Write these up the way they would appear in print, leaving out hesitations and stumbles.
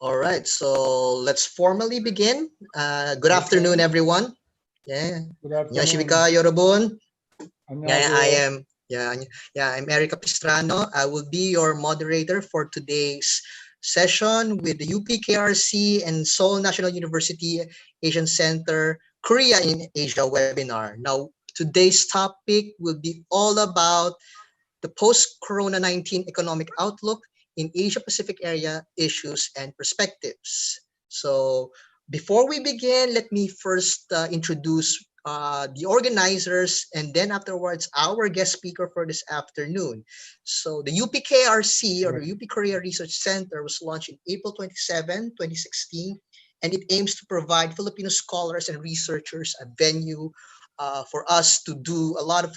All right, so let's formally begin. Good afternoon, Okay. everyone. Yeah, Good afternoon. 안녕하십니까, 여러분. Yeah, I 안녕하세요. am. I'm Eric Capistrano. I will be your moderator for today's session with the UPKRC and Seoul National University Asian Center Korea in Asia webinar. Now, today's topic will be all about the post-Corona-19 economic outlook in Asia-Pacific area issues and perspectives. So before we begin, let me first introduce the organizers and then afterwards our guest speaker for this afternoon. So the UPKRC or the UP Korea Research Center was launched in April 27, 2016, and it aims to provide Filipino scholars and researchers a venue for us to do a lot of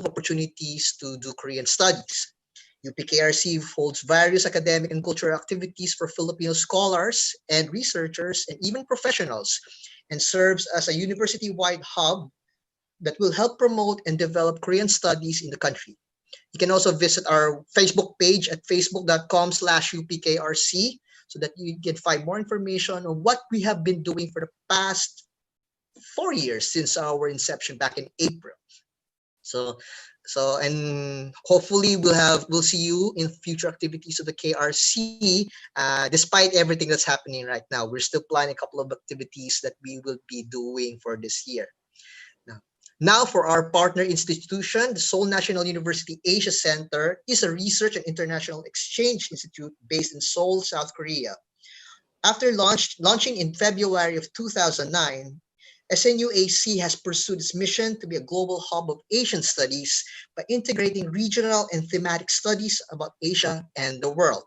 opportunities to do Korean studies. UPKRC holds various academic and cultural activities for Filipino scholars and researchers and even professionals, and serves as a university-wide hub that will help promote and develop Korean studies in the country. You can also visit our Facebook page at facebook.com/UPKRC so that you can find more information on what we have been doing for the past 4 years since our inception back in April. So, and hopefully we'll see you in future activities of the KRC. Despite everything that's happening right now, we're still planning a couple of activities that we will be doing for this year. Now, for our partner institution, the Seoul National University Asia Center is a research and international exchange institute based in Seoul, South Korea. After launching in February of 2009, SNU AC has pursued its mission to be a global hub of Asian studies by integrating regional and thematic studies about Asia and the world.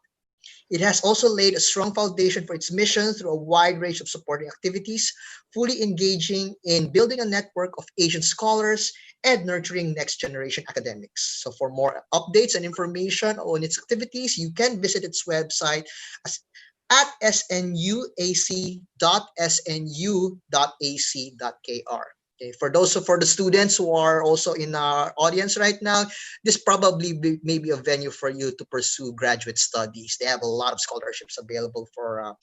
It has also laid a strong foundation for its mission through a wide range of supporting activities, fully engaging in building a network of Asian scholars and nurturing next generation academics. So for more updates and information on its activities, you can visit its website at snuac.snu.ac.kr. Okay, for the students who are also in our audience right now, this probably may be a venue for you to pursue graduate studies. They have a lot of scholarships available for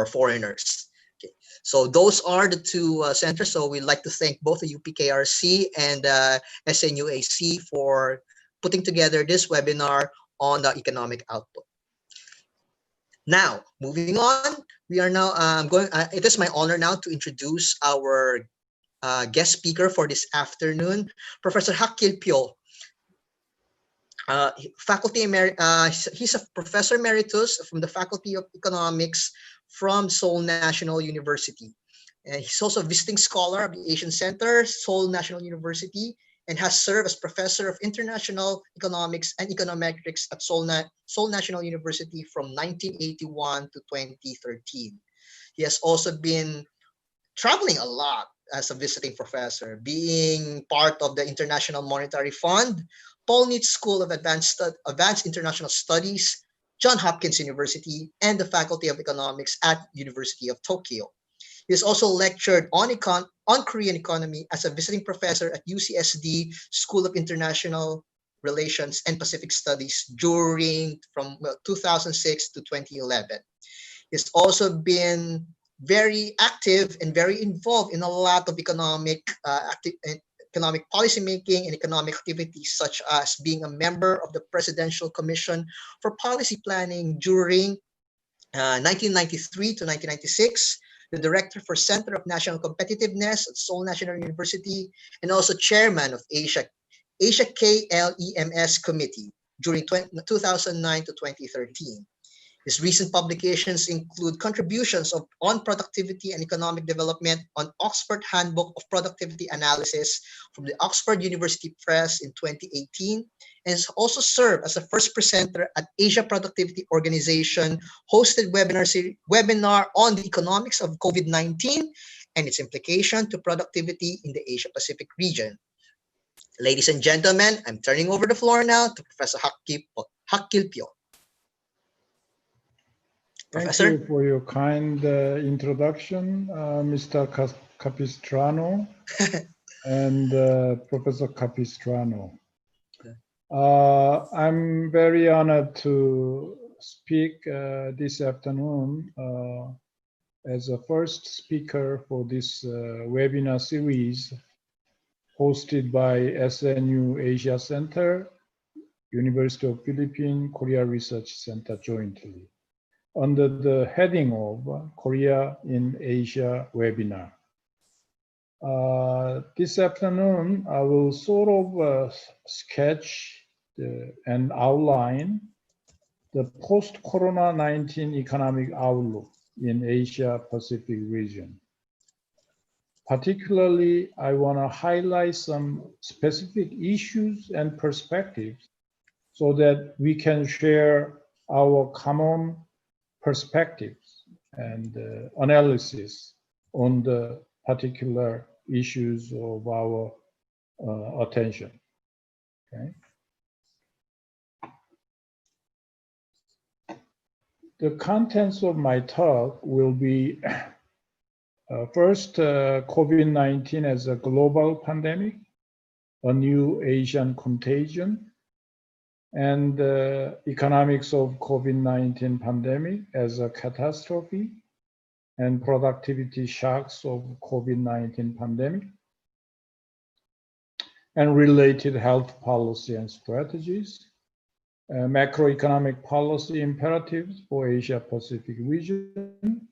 foreigners. Okay, so those are the two centers. So we'd like to thank both the UPKRC and SNUAC for putting together this webinar on the economic outlook. Now, moving on, we are now it is my honor now to introduce our guest speaker for this afternoon, Professor Hakil Pyo. He's a professor emeritus from the Faculty of Economics from Seoul National University. He's also a visiting scholar of the Asian Center, Seoul National University, and has served as professor of international economics and econometrics at Seoul National University from 1981 to 2013. He has also been traveling a lot as a visiting professor, being part of the International Monetary Fund, Paul Nitz School of Advanced International Studies, Johns Hopkins University, and the Faculty of Economics at University of Tokyo. He has also lectured on Korean economy as a visiting professor at UCSD School of International Relations and Pacific Studies from 2006 to 2011. He's also been very active and very involved in a lot of economic policy making and economic activities, such as being a member of the Presidential Commission for Policy Planning during 1993 to 1996, the Director for Center of National Competitiveness at Seoul National University, and also Chairman of Asia KLEMS Committee during 2009 to 2013. His recent publications include contributions on productivity and economic development on Oxford Handbook of Productivity Analysis from the Oxford University Press in 2018, and has also served as the first presenter at Asia Productivity Organization hosted webinar on the economics of COVID-19 and its implication to productivity in the Asia Pacific region. Ladies and gentlemen, I'm turning over the floor now to Professor Hakil Pyo. Thank you for your kind introduction, Mr. Capistrano and Professor Capistrano. I'm very honored to speak this afternoon as a first speaker for this webinar series hosted by SNU Asia Center, University of Philippines, Korea Research Center jointly, under the heading of Korea in Asia webinar. This afternoon, I will sort of sketch and outline the post-Corona-19 economic outlook in Asia-Pacific region. Particularly, I want to highlight some specific issues and perspectives so that we can share our common perspectives and analysis on the particular issues of our attention. Okay. The contents of my talk will be first, COVID-19 as a global pandemic, a new Asian contagion, and economics of COVID-19 pandemic as a catastrophe, and productivity shocks of COVID-19 pandemic, and related health policy and strategies, macroeconomic policy imperatives for Asia-Pacific region.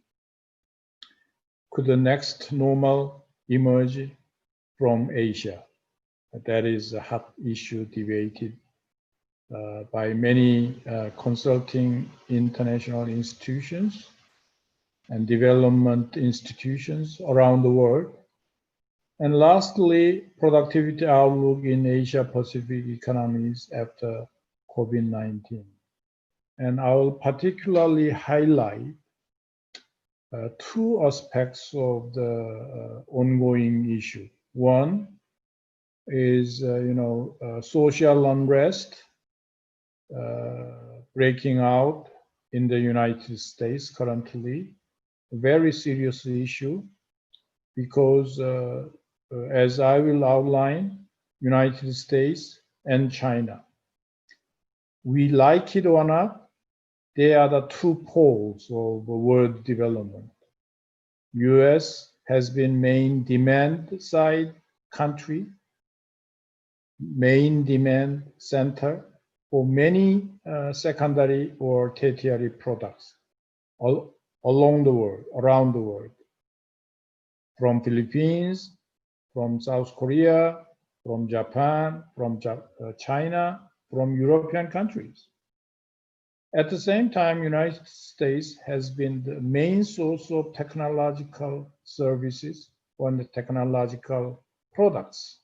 Could the next normal emerge from Asia? That is a hot issue debated by many consulting international institutions and development institutions around the world. And lastly, productivity outlook in Asia-Pacific economies after COVID-19. And I will particularly highlight two aspects of the ongoing issue. One is, social unrest breaking out in the United States currently, a very serious issue because, as I will outline, United States and China, we like it or not, they are the two poles of world development. US has been main demand side country, main demand center for many secondary or tertiary products along the world, around the world, from Philippines, from South Korea, from Japan, from China, from European countries. At the same time, United States has been the main source of technological services and the technological products.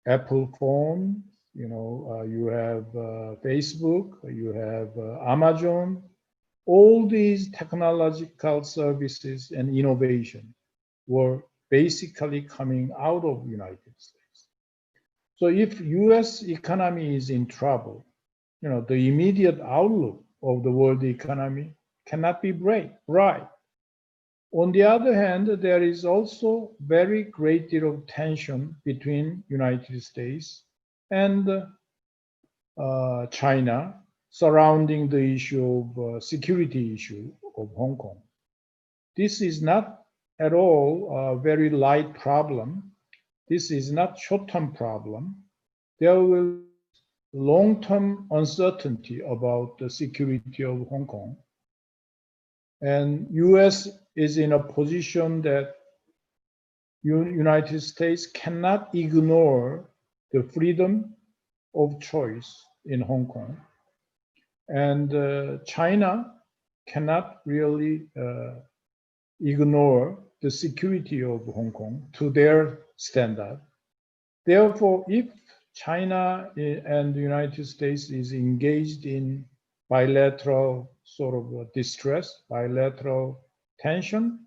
Apple phone, you have Facebook, you have Amazon. All these technological services and innovation were basically coming out of United States. So if US economy is in trouble, the immediate outlook of the world economy cannot be bright. On the other hand, there is also very great deal of tension between United States and China surrounding the issue of security issue of Hong Kong. This is not at all a very light problem. This is not short-term problem. There will long-term uncertainty about the security of Hong Kong. And US is in a position that United States cannot ignore the freedom of choice in Hong Kong. And China cannot really ignore the security of Hong Kong to their standard. Therefore, if China and the United States is engaged in bilateral sort of distress, bilateral tension,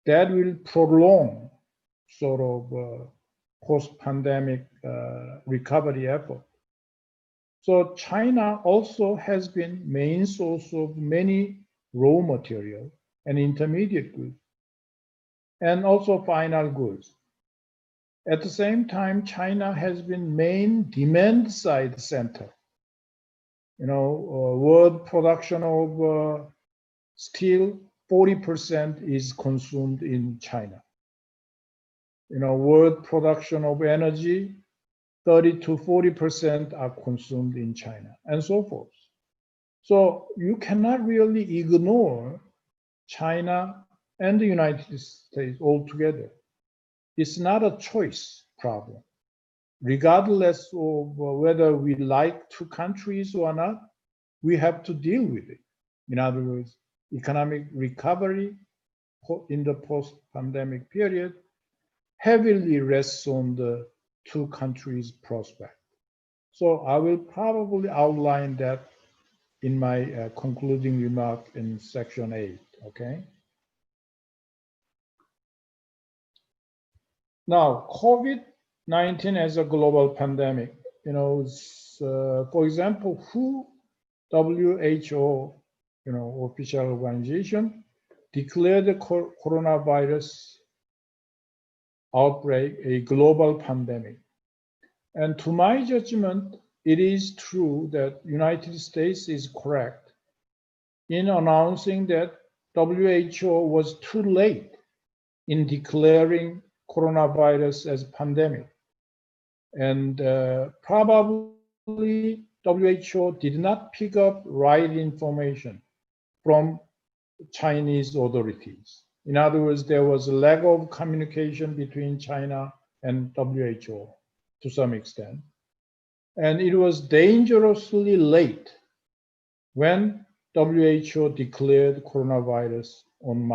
that will prolong sort of post-pandemic recovery effort. So China also has been main source of many raw material and intermediate goods, and also final goods. At the same time, China has been main demand side center. world production of steel, 40% is consumed in China. World production of energy, 30 to 40% are consumed in China, and so forth. So you cannot really ignore China and the United States altogether. It's not a choice problem. Regardless of whether we like two countries or not, we have to deal with it. In other words, economic recovery in the post-pandemic period heavily rests on the two countries' prospect. So I will probably outline that in my concluding remark in section 8, okay? Now, COVID-19 as a global pandemic, for example, WHO, official organization, declared the coronavirus outbreak a global pandemic. And to my judgment, it is true that United States is correct in announcing that WHO was too late in declaring coronavirus as pandemic. And probably WHO did not pick up right information from Chinese authorities. In other words, there was a lack of communication between China and WHO to some extent. And it was dangerously late when WHO declared coronavirus on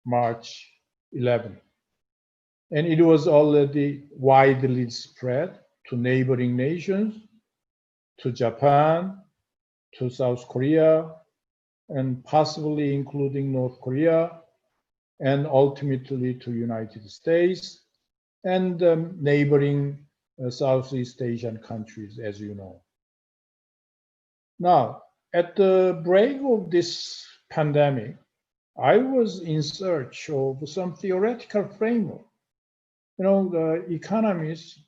March 11. And it was already widely spread to neighboring nations, to Japan, to South Korea, and possibly including North Korea, and ultimately to United States and neighboring Southeast Asian countries, as you know. Now, at the break of this pandemic, I was in search of some theoretical framework. The economists,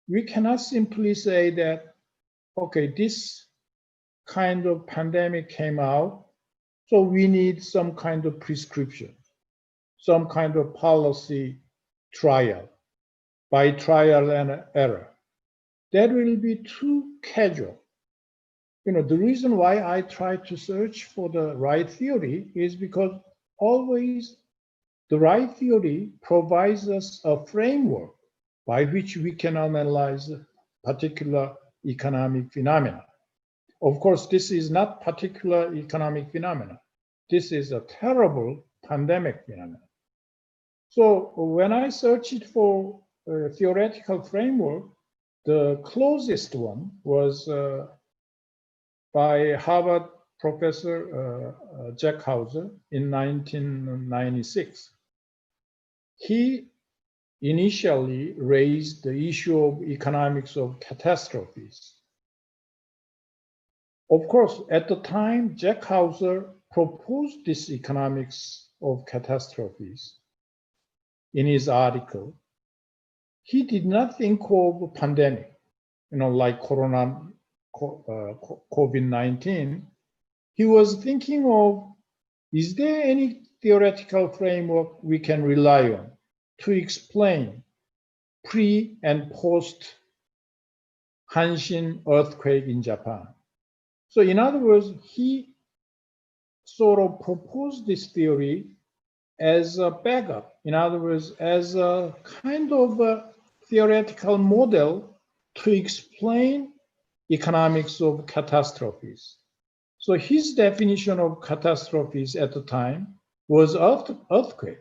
we cannot simply say that, okay, this kind of pandemic came out, so we need some kind of prescription, some kind of policy trial, by trial and error. That will be too casual. The reason why I try to search for the right theory is because always the right theory provides us a framework by which we can analyze particular economic phenomena. Of course, this is not particular economic phenomena. This is a terrible pandemic phenomenon. So when I searched for a theoretical framework, the closest one was by Harvard professor Jack Hauser in 1996. He initially raised the issue of economics of catastrophes. Of course, at the time, Jack Hauser proposed this economics of catastrophes in his article. He did not think of pandemic, like COVID-19. He was thinking of, is there any theoretical framework we can rely on to explain pre and post Hanshin earthquake in Japan? So in other words, he sort of proposed this theory as a backup. In other words, as a kind of a theoretical model to explain economics of catastrophes. So his definition of catastrophes at the time was earthquake.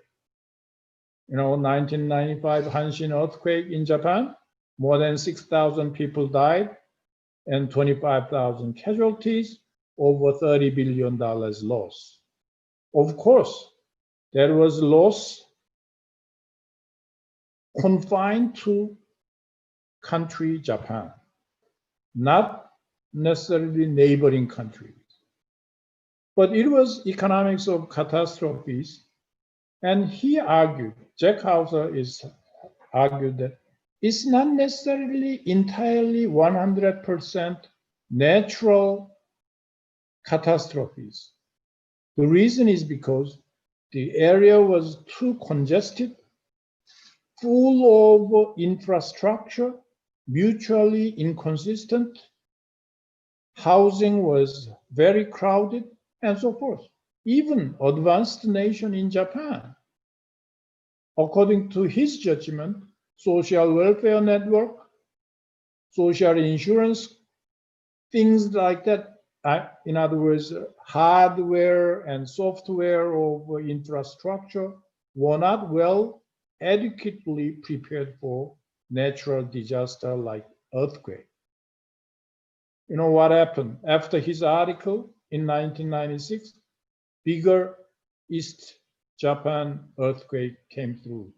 1995 Hanshin earthquake in Japan, more than 6,000 people died and 25,000 casualties, over $30 billion loss. Of course, there was loss confined to country Japan, not necessarily neighboring countries. But it was economics of catastrophes, and he argued, Jack Hauser argued that it's not necessarily entirely 100% natural catastrophes. The reason is because the area was too congested, full of infrastructure, mutually inconsistent, housing was very crowded, and so forth. Even advanced nation in Japan, according to his judgment, social welfare network, social insurance, things like that, in other words, hardware and software of infrastructure were not well adequately prepared for natural disaster like earthquake. You know what happened? After his article in 1996, bigger East Japan earthquake came through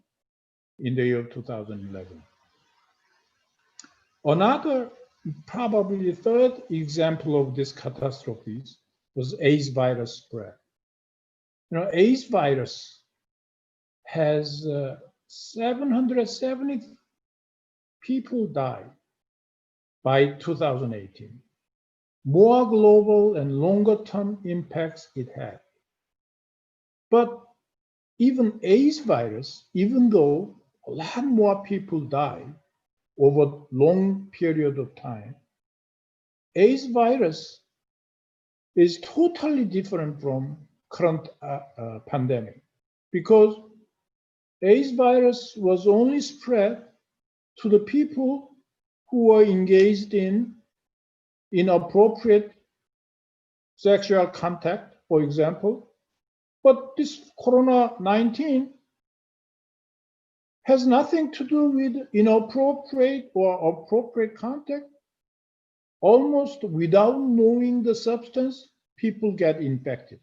in the year 2011. Another, probably third example of this catastrophes was AIDS virus spread. You know, AIDS virus has 770 people died by 2018. More global and longer term impacts it had. But even AIDS virus, even though a lot more people died over long period of time, AIDS virus is totally different from current pandemic, because AIDS virus was only spread to the people who were engaged in inappropriate sexual contact, for example. But this Corona-19 has nothing to do with inappropriate or appropriate contact. Almost without knowing the substance, people get infected.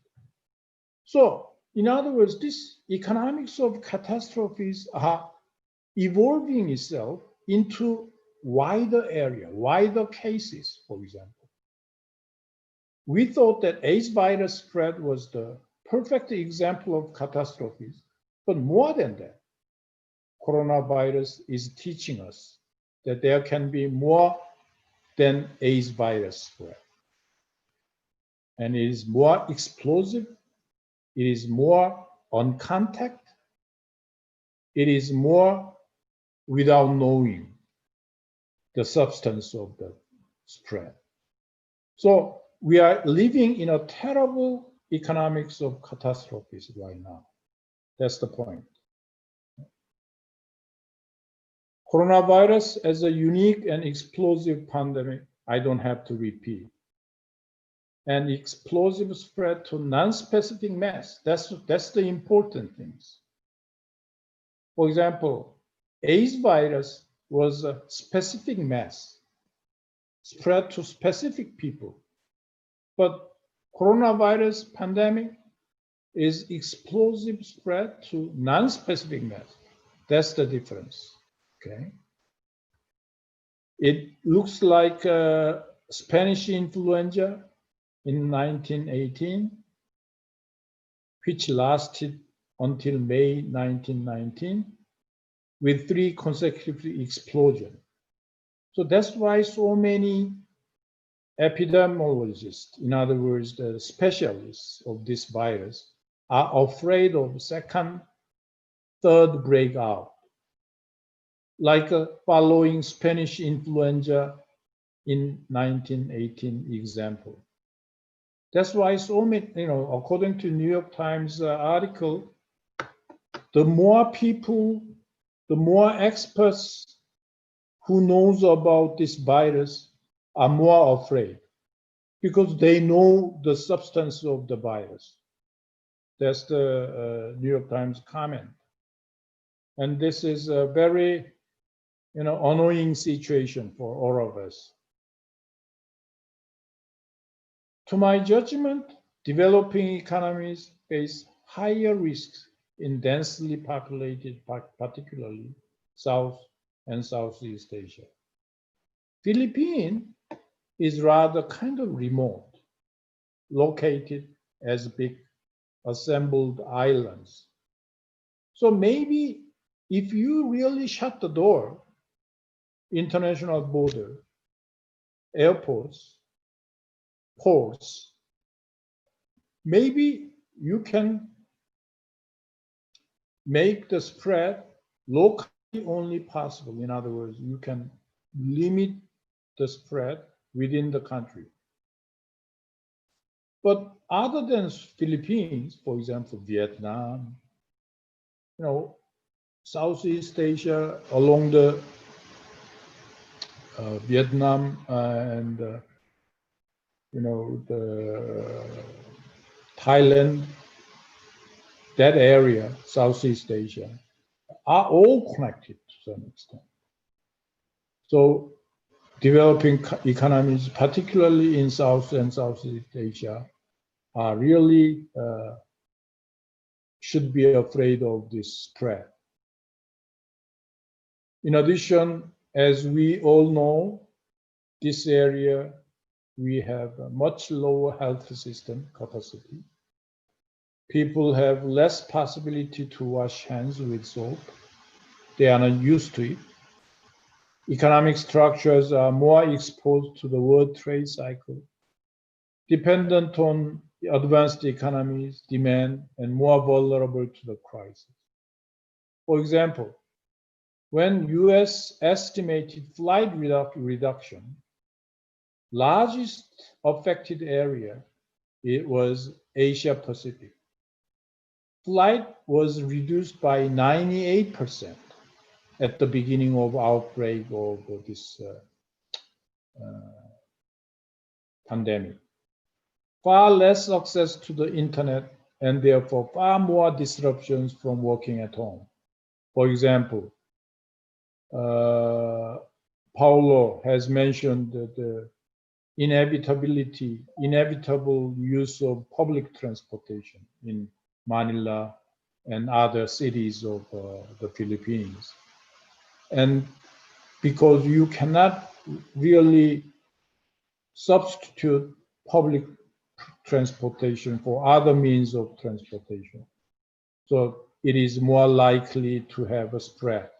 So, in other words, this economics of catastrophes are evolving itself into wider area, wider cases, for example. We thought that AIDS virus spread was the perfect example of catastrophes, but more than that, coronavirus is teaching us that there can be more than AIDS virus spread. And it is more explosive, it is more on contact, it is more without knowing the substance of the spread. So we are living in a terrible economics of catastrophes right now. That's the point. Coronavirus as a unique and explosive pandemic, I don't have to repeat. And explosive spread to non-specific mass, that's the important things. For example, AIDS virus was a specific mass, spread to specific people. But coronavirus pandemic is explosive spread to non-specific mass. That's the difference, okay? It looks like Spanish influenza in 1918, which lasted until May 1919, with 3 consecutive explosions. So that's why so many epidemiologists, in other words, the specialists of this virus, are afraid of second, third breakout, like following Spanish influenza in 1918 example. That's why so many, according to New York Times article, the more people, the more experts who knows about this virus are more afraid because they know the substance of the virus. That's the New York Times comment. And this is a very, annoying situation for all of us. To my judgment, developing economies face higher risks in densely populated, particularly South and Southeast Asia. Philippines is rather kind of remote, located as big assembled islands. So maybe if you really shut the door, international border, airports, ports, maybe you can make the spread locally only possible. In other words, you can limit the spread within the country. But other than Philippines, for example, Vietnam, Southeast Asia along the Vietnam and the Thailand, that area, Southeast Asia, are all connected to some extent. So developing economies, particularly in South and Southeast Asia, are really should be afraid of this spread. In addition, as we all know, this area, we have a much lower health system capacity. People have less possibility to wash hands with soap. They are not used to it. Economic structures are more exposed to the world trade cycle, dependent on advanced economies, demand, and more vulnerable to the crisis. For example, when US estimated flight reduction, largest affected area, it was Asia Pacific. Flight was reduced by 98% at the beginning of outbreak of this pandemic. Far less access to the internet and therefore far more disruptions from working at home. For example, Paulo has mentioned the inevitable use of public transportation in Manila and other cities of the Philippines. And because you cannot really substitute public transportation for other means of transportation. So it is more likely to have a spread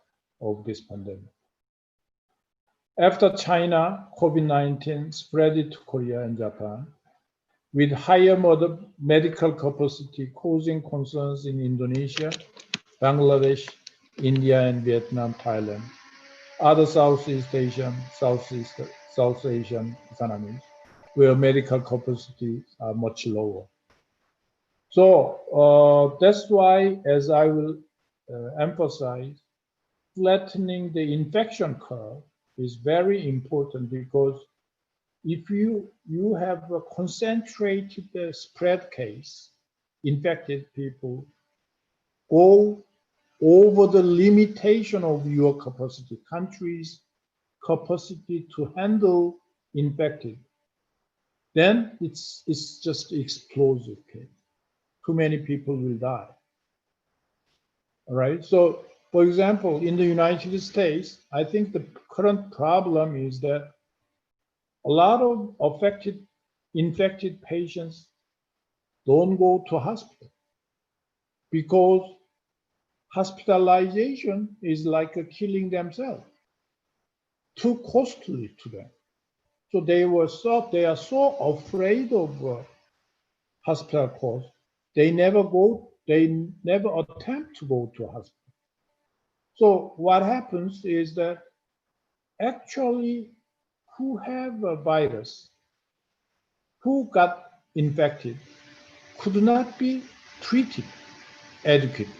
of this pandemic. After China, COVID-19 spread to Korea and Japan, with higher medical capacity causing concerns in Indonesia, Bangladesh, India, and Vietnam, Thailand, other Southeast Asian economies, where medical capacity are much lower. So that's why, as I will emphasize, flattening the infection curve is very important, because if you have a concentrated spread case, infected people go over the limitation of your capacity, country's capacity to handle infected, then it's just explosive case. Too many people will die. All right. So, for example, in the United States, I think the current problem is that a lot of infected patients don't go to hospital because hospitalization is like killing themselves, too costly to them. So they are so afraid of hospital costs, they never attempt to go to a hospital. So what happens is that actually who have a virus, who got infected, could not be treated adequately.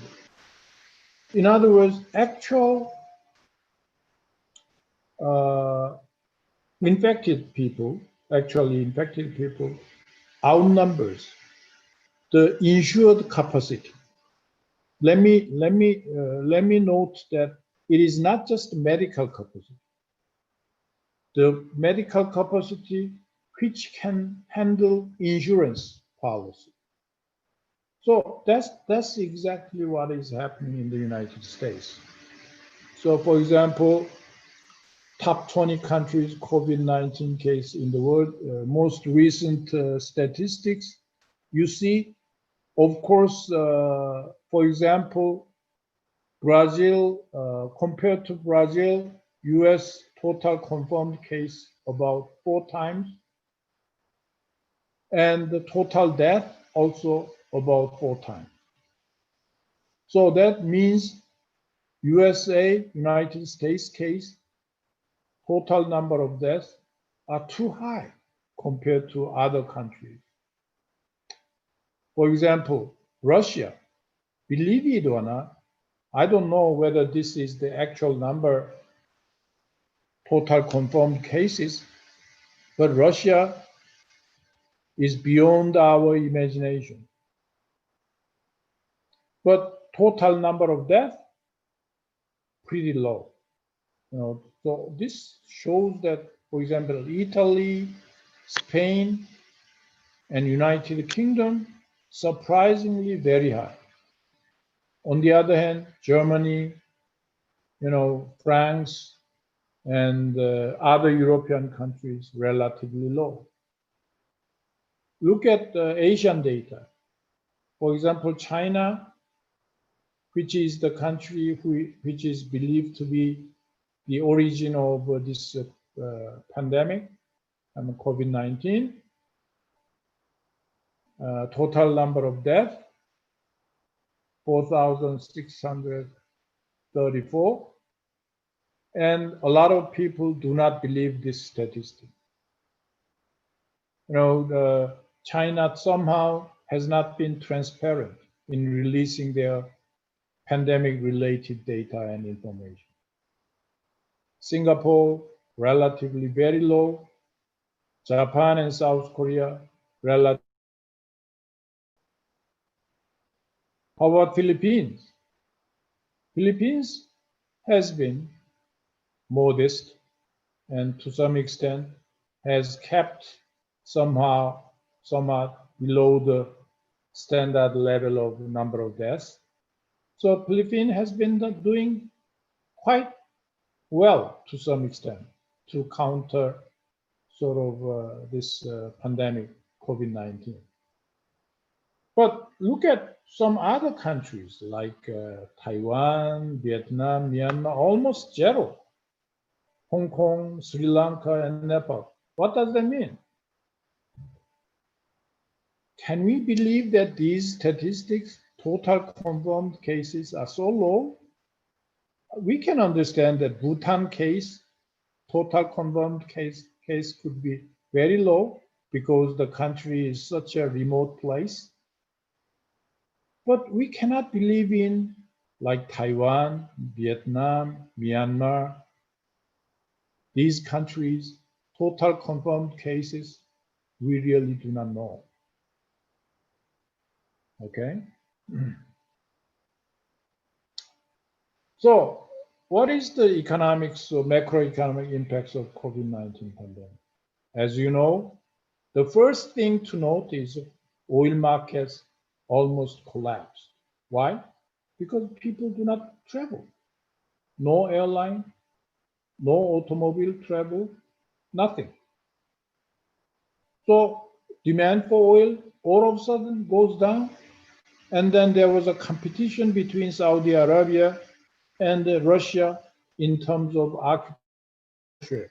In other words, actual infected people outnumbers the insured capacity. Let me note that it is not just medical capacity. The medical capacity which can handle insurance policy. So that's exactly what is happening in the United States. So, for example, top 20 countries COVID-19 case in the world, most recent statistics, you see, of course, for example, Brazil, compared to Brazil, US total confirmed case about 4 times, and the total death also about 4 times. So that means USA, United States case, total number of deaths are too high compared to other countries. For example, Russia, believe it or not, I don't know whether this is the actual number, total confirmed cases, but Russia is beyond our imagination. But total number of deaths, pretty low. So this shows that, for example, Italy, Spain, and United Kingdom, surprisingly very high. On the other hand, Germany, France, and other European countries, relatively low. Look at the Asian data. For example, China, which is the country which is believed to be the origin of this pandemic, COVID-19, total number of deaths, 4,634. And a lot of people do not believe this statistic. China somehow has not been transparent in releasing their pandemic-related data and information. Singapore, relatively very low. Japan and South Korea, relatively. How about Philippines? Philippines has been modest and to some extent has kept somewhat below the standard level of number of deaths. So Philippines has been doing quite well to some extent to counter sort of this pandemic, COVID-19. But look at some other countries like Taiwan, Vietnam, Myanmar, almost zero. Hong Kong, Sri Lanka, and Nepal. What does that mean? Can we believe that these statistics, total confirmed cases, are so low? We can understand that Bhutan case, total confirmed case could be very low because the country is such a remote place. But we cannot believe in like Taiwan, Vietnam, Myanmar, these countries, total confirmed cases, we really do not know. Okay? So, what is the economics or macroeconomic impacts of COVID-19 pandemic? As you know, the first thing to note is oil markets almost collapsed. Why? Because people do not travel. No airline, no automobile travel, nothing. So demand for oil all of a sudden goes down. And then there was a competition between Saudi Arabia and Russia in terms of arbitrage.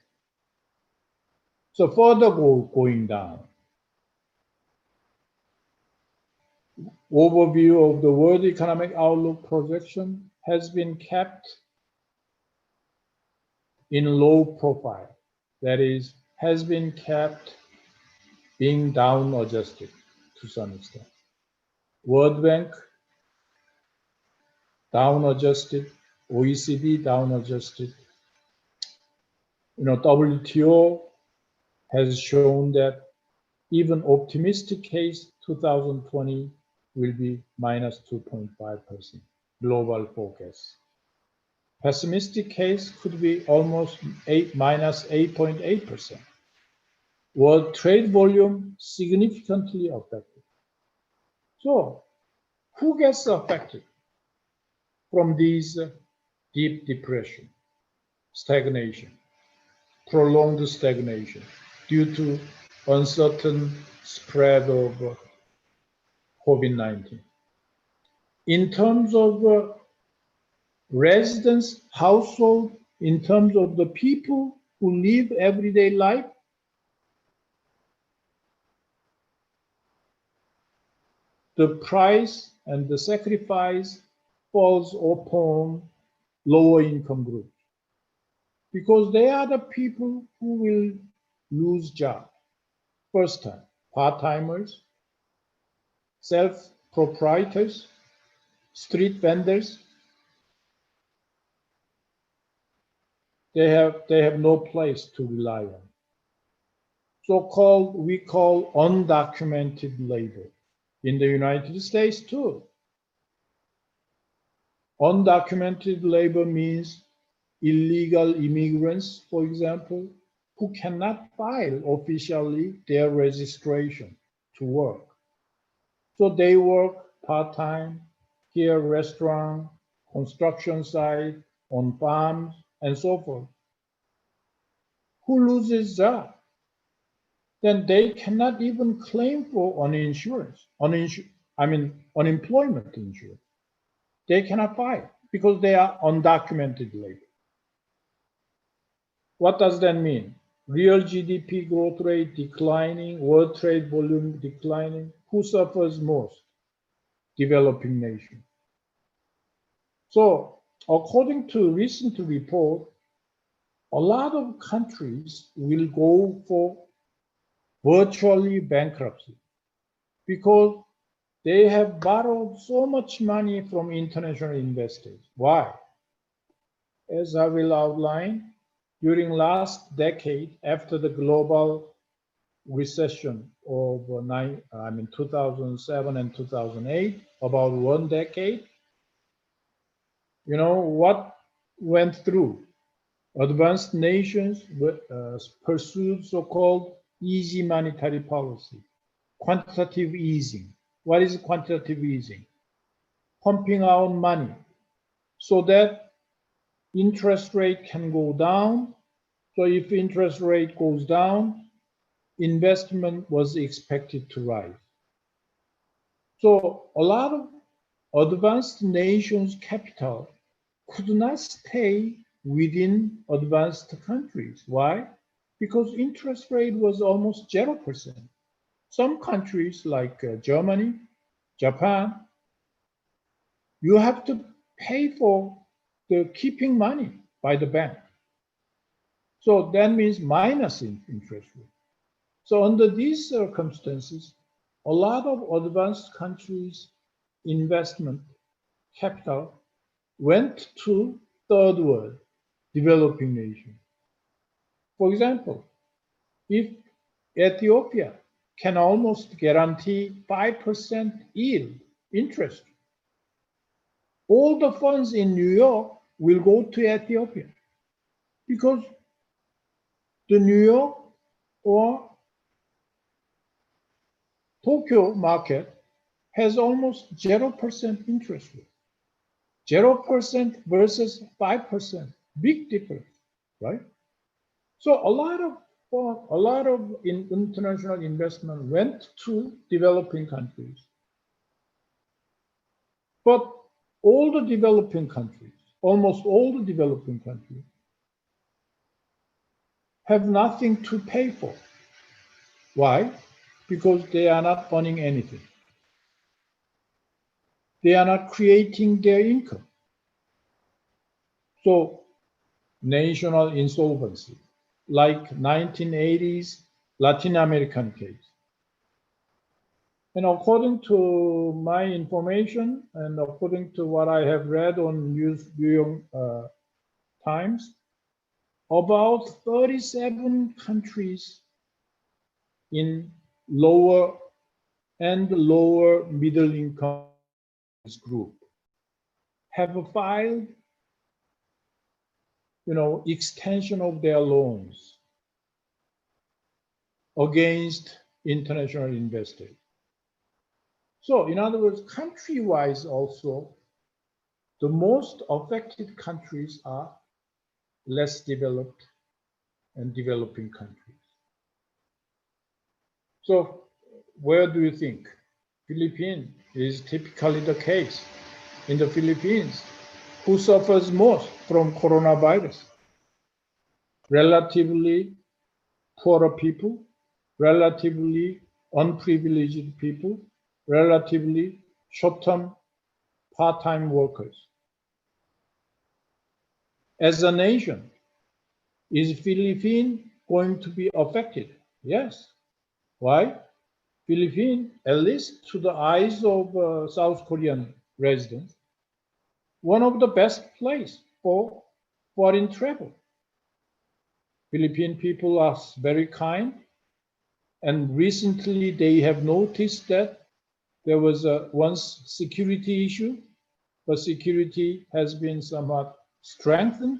So further going down. Overview of the world economic outlook projection has been kept in low profile. That is, has been kept being down adjusted to some extent. World Bank down adjusted, OECD down adjusted. WTO has shown that even optimistic case 2020 will be minus 2.5% global forecast. Pessimistic case could be almost minus 8.8%. World trade volume significantly affected. So, who gets affected from these deep depression, stagnation, prolonged stagnation due to uncertain spread of COVID-19? In terms of residents, household, in terms of the people who live everyday life, the price and the sacrifice falls upon lower income groups, because they are the people who will lose jobs first time. Part-timers, self-proprietors, street vendors, they have no place to rely on. So-called, we call undocumented labor. In the United States too. Undocumented labor means illegal immigrants, for example, who cannot file officially their registration to work. So they work part-time, here restaurant, construction site, on farms, and so forth. Who loses job? Then they cannot even claim for unemployment insurance. They cannot file because they are undocumented labor. What does that mean? Real GDP growth rate declining, world trade volume declining. Who suffers most? Developing nations. So, according to a recent report, a lot of countries will go for virtually bankruptcy because they have borrowed so much money from international investors. Why? As I will outline, during last decade, after the global recession of 2007 and 2008, about 1 decade, you know what went through? Advanced nations pursued so-called easy monetary policy, quantitative easing. What is quantitative easing? Pumping out money so that interest rate can go down. So if interest rate goes down, investment was expected to rise. So a lot of advanced nations' capital could not stay within advanced countries. Why? Because interest rate was almost 0%. Some countries like Germany, Japan, you have to pay for the keeping money by the bank. So that means minus interest rate. So under these circumstances, a lot of advanced countries' investment capital went to third world, developing nations. For example, if Ethiopia can almost guarantee 5% yield interest, all the funds in New York will go to Ethiopia because the New York or Tokyo market has almost 0% interest rate. 0% versus 5%, big difference, right? So a lot of international investment went to developing countries. But all the developing countries, almost all the developing countries, have nothing to pay for. Why? Because they are not earning anything. They are not creating their income. So national insolvency, like 1980s Latin American case. And according to my information and according to what I have read on New York Times, about 37 countries in lower and lower middle income group have filed, extension of their loans against international investors. So in other words, country-wise also, the most affected countries are less developed and developing countries. So where do you think? Philippines is typically the case. In the Philippines, who suffers most from coronavirus? Relatively poorer people, relatively unprivileged people, relatively short-term part-time workers. As a nation, is Philippines going to be affected? Yes. Why? Philippines, at least to the eyes of South Korean residents, one of the best places for foreign travel. Philippine people are very kind, and recently they have noticed that there was a once security issue, but security has been somewhat strengthened.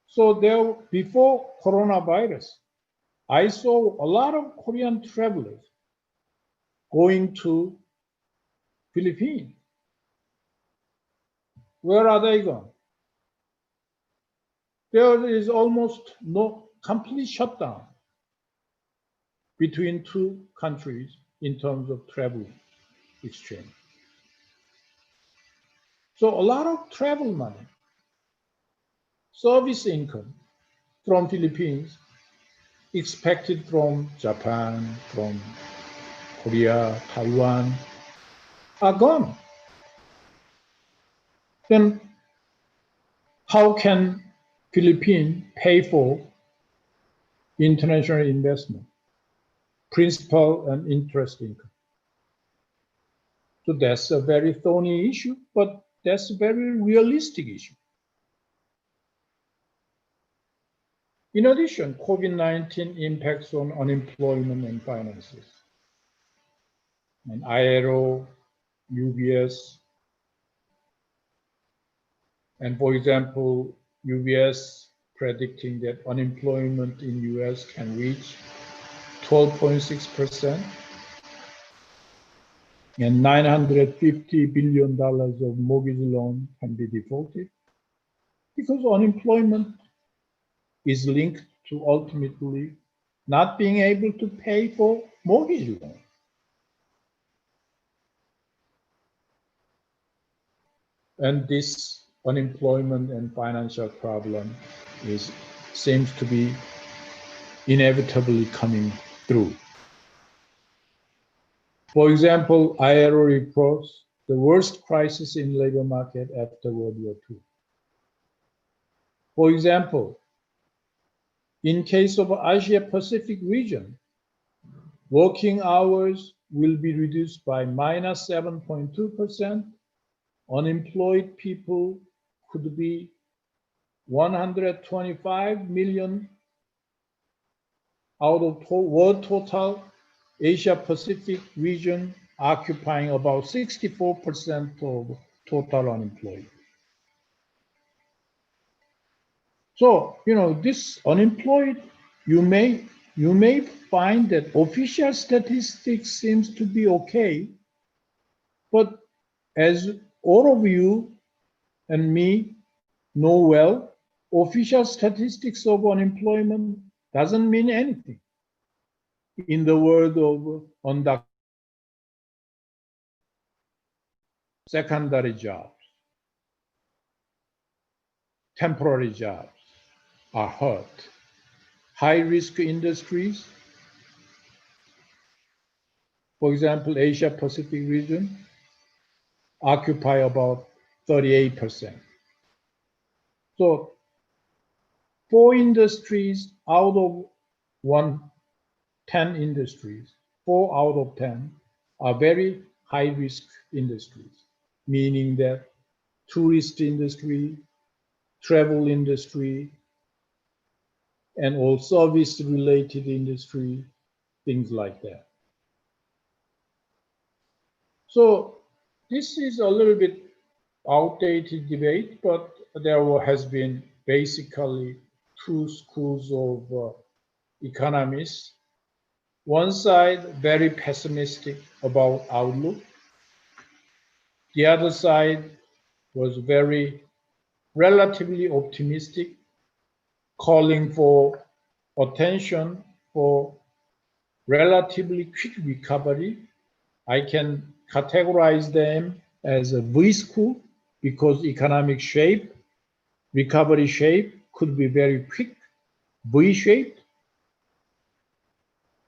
So there, before coronavirus, I saw a lot of Korean travelers going to Philippines. Where are they going? There is almost no complete shutdown between two countries in terms of travel exchange. So a lot of travel money, service income from Philippines expected from Japan, from Korea, Taiwan are gone. Then how can Philippines pay for international investment, principal and interest income? So that's a very thorny issue, but that's a very realistic issue. In addition, COVID-19 impacts on unemployment and finances. And ILO, UBS, and for example, UBS predicting that unemployment in US can reach 12.6%, and $950 billion of mortgage loan can be defaulted because unemployment is linked to ultimately not being able to pay for mortgage loan. And this unemployment and financial problem seems to be inevitably coming through. For example, ILO reports the worst crisis in labor market after World War II. For example, in case of Asia Pacific region, working hours will be reduced by minus 7.2%. Unemployed people could be 125 million out of world total. Asia Pacific region occupying about 64% of total unemployed. So, this unemployed, you may find that official statistics seems to be okay, but as all of you and me know well, official statistics of unemployment doesn't mean anything. In the world of secondary jobs, temporary jobs are hurt. High-risk industries, for example, Asia Pacific region, occupy about 38%. So 4 industries out of 10 industries, 4 out of 10 are very high-risk industries, meaning that tourist industry, travel industry, and all service-related industry, things like that. So this is a little bit outdated debate, but there has been basically 2 schools of economists. One side very pessimistic about outlook. The other side was very relatively optimistic, calling for attention for relatively quick recovery. I can categorize them as a V school because economic shape, recovery shape could be very quick, V-shaped,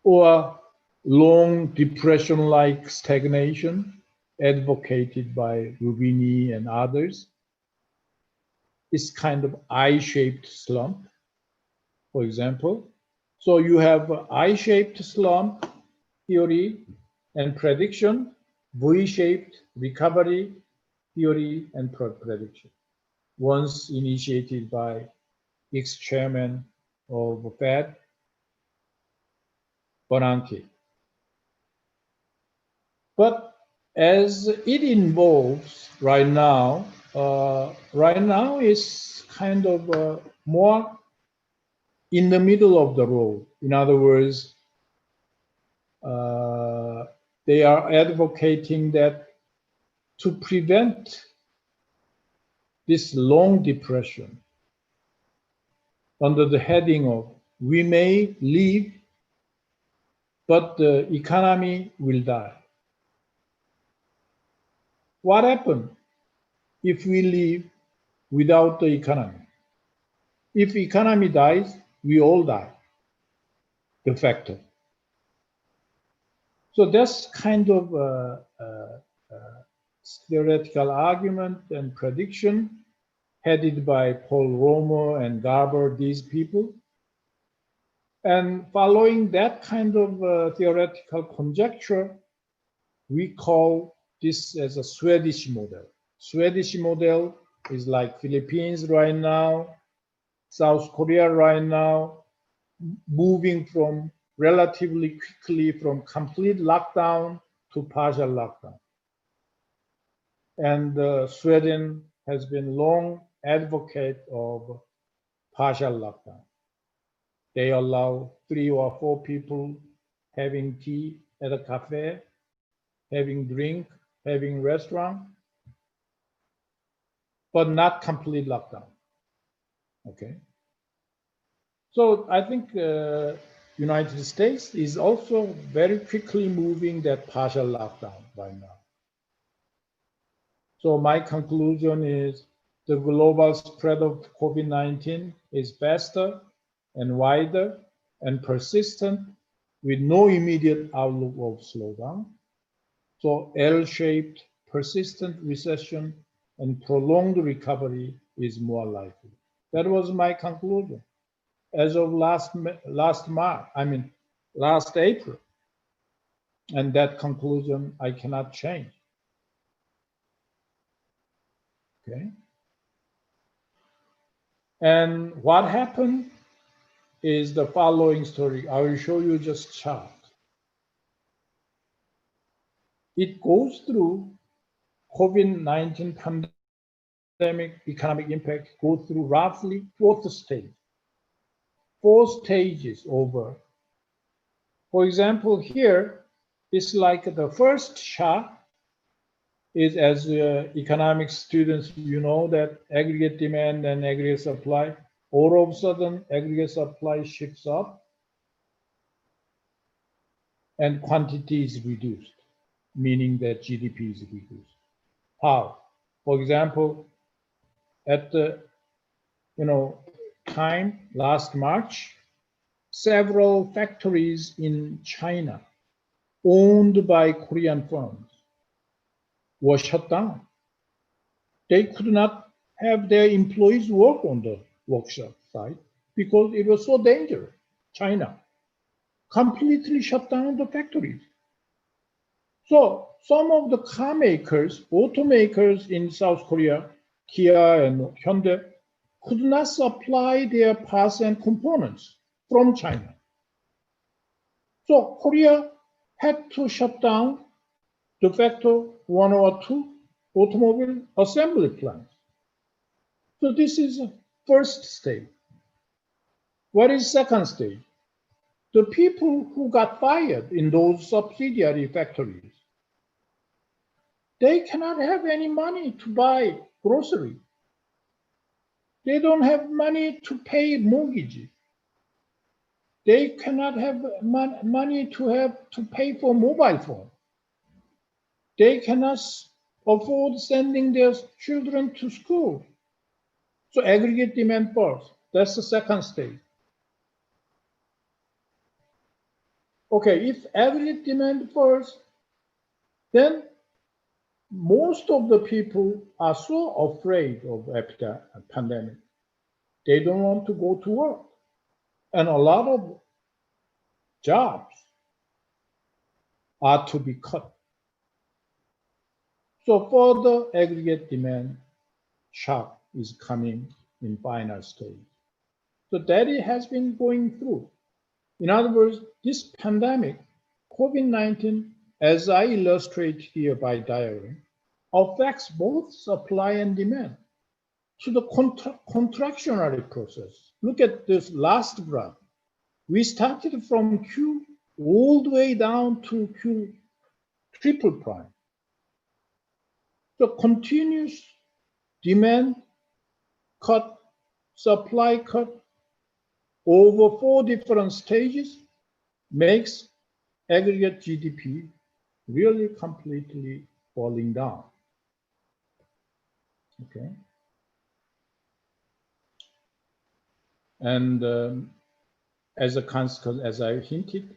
or long depression-like stagnation advocated by Rubini and others is kind of I-shaped slump, for example. So you have I-shaped slump theory and prediction, V-shaped recovery theory and prediction, once initiated by ex-chairman of Fed, Bernanke. But as it involves right now is kind of more in the middle of the road. In other words, they are advocating that to prevent this long depression under the heading of we may live, but the economy will die. What happens if we live without the economy? If economy dies, we all die, de facto. So that's kind of a theoretical argument and prediction headed by Paul Romer and Garber, these people. And following that kind of theoretical conjecture, we call this as a Swedish model. Swedish model is like Philippines right now, South Korea right now, moving from relatively quickly from complete lockdown to partial lockdown. And Sweden has been long advocate of partial lockdown. They allow 3 or 4 people having tea at a cafe, having drink, having restaurant, but not complete lockdown. Okay. So I think United States is also very quickly moving that partial lockdown right now. So my conclusion is the global spread of COVID-19 is faster and wider and persistent with no immediate outlook of slowdown. So L-shaped persistent recession and prolonged recovery is more likely. That was my conclusion as of last April. And that conclusion I cannot change. Okay. And what happened is the following story. I will show you just chart. It goes through COVID-19 pandemic, economic impact, goes through roughly 4th stage. 4 stages over. For example, here, it's like the first chart is as economics students, you know that aggregate demand and aggregate supply, all of a sudden aggregate supply shifts up and quantity is reduced, meaning that GDP is reduced. How? For example, at the time last March, several factories in China owned by Korean firms were shut down. They could not have their employees work on the workshop site because it was so dangerous. China completely shut down the factories. So some of the car makers, automakers in South Korea, Kia and Hyundai, could not supply their parts and components from China. So Korea had to shut down de facto 1 or 2 automobile assembly plants. So this is the first stage. What is second stage? The people who got fired in those subsidiary factories, they cannot have any money to buy grocery. They don't have money to pay mortgage. They cannot have money to pay for mobile phone. They cannot afford sending their children to school. So aggregate demand first. That's the second stage. Okay, if aggregate demand falls, then most of the people are so afraid of pandemic. They don't want to go to work. And a lot of jobs are to be cut. So further aggregate demand shock is coming in final stage. So that it has been going through. In other words, this pandemic, COVID-19, as I illustrate here by diagram, affects both supply and demand. So the contractionary process. Look at this last graph. We started from Q all the way down to Q triple prime. So continuous demand cut, supply cut over 4 different stages makes aggregate GDP really completely falling down. Okay. And as a consequence, as I hinted,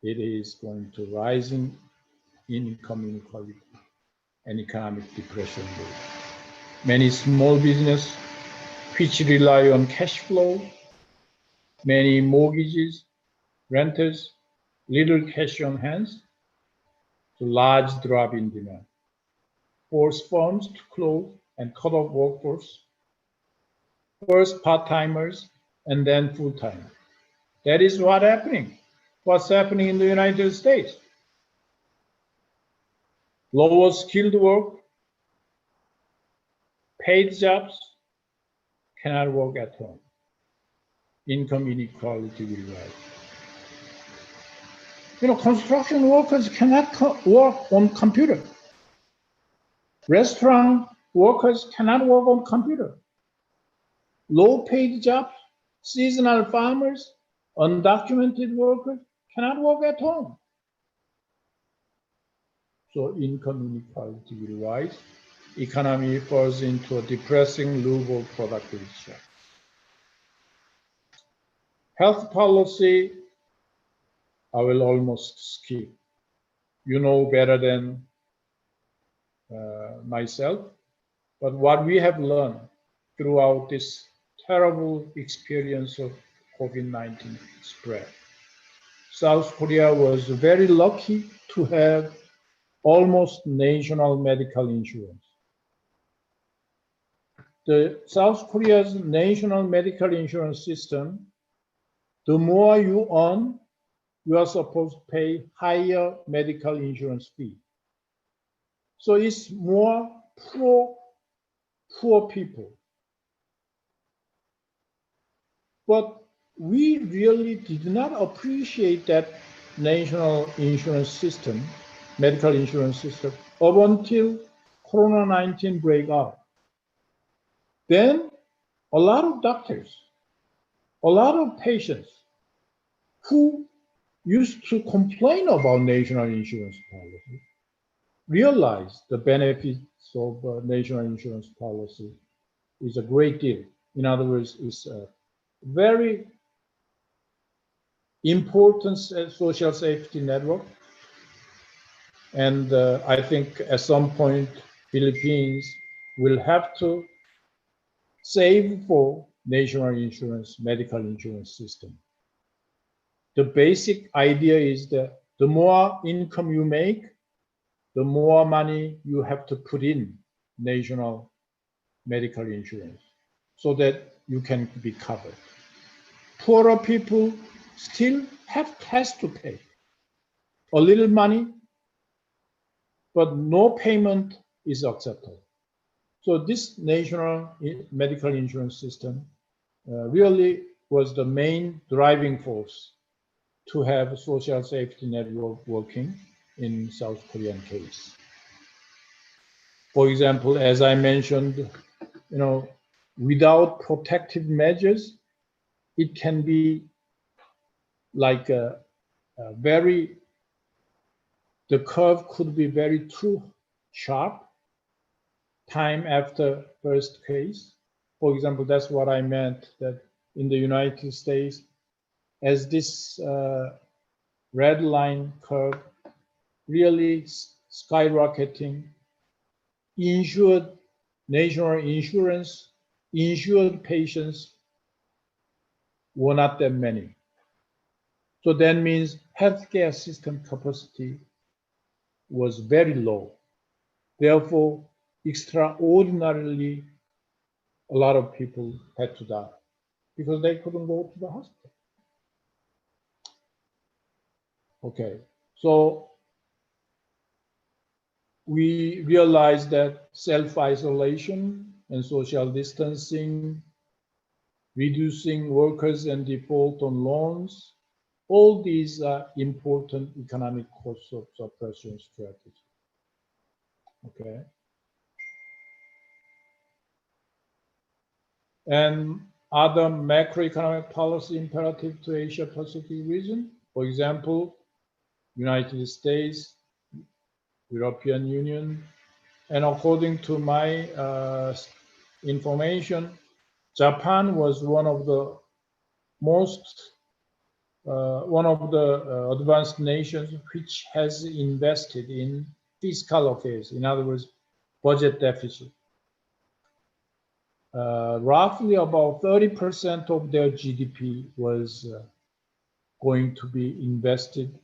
it is going to rise in income inequality and economic depression. Many small business which rely on cash flow, many mortgages, renters, little cash on hands, to large drop in demand. Force firms to close and cut off workforce, first part-timers and then full-time. That is what's happening. What's happening in the United States? Lower skilled work, paid jobs, cannot work at home. Income inequality will rise. Construction workers cannot work on computer. Restaurant workers cannot work on computer. Low-paid jobs, seasonal farmers, undocumented workers cannot work at home. So income inequality will rise. Economy falls into a depressing loop of productivity shock. Health policy, I will almost skip. You know better than myself, but what we have learned throughout this terrible experience of COVID-19 spread. South Korea was very lucky to have almost national medical insurance. The South Korea's national medical insurance system, the more you earn, you are supposed to pay higher medical insurance fee. So it's more poor people. But we really did not appreciate that national insurance system, medical insurance system, up until Corona-19 break out. Then a lot of doctors, a lot of patients who used to complain about national insurance policy realized the benefits of national insurance policy is a great deal. In other words, it's a very important social safety network. And I think at some point, Philippines will have to save for national insurance, medical insurance system. The basic idea is that the more income you make, the more money you have to put in national medical insurance so that you can be covered. Poorer people still has to pay a little money, but no payment is acceptable. So this national medical insurance system really was the main driving force to have a social safety network working in South Korean case. For example, as I mentioned, without protective measures, it can be like the curve could be very too sharp time after first case. For example, that's what I meant, that in the United States, as this red line curve really skyrocketing. Insured, national insurance, insured patients were not that many. So that means healthcare system capacity was very low. Therefore, extraordinarily, a lot of people had to die because they couldn't go to the hospital. Okay, so we realized that self-isolation and social distancing, reducing workers and default on loans, all these are important economic costs of suppression strategy. Okay. And other macroeconomic policy imperative to Asia Pacific region, for example, United States, European Union, and according to my information, Japan was one of the advanced nations which has invested in fiscal affairs, in other words, budget deficit. Roughly about 30% of their GDP was going to be invested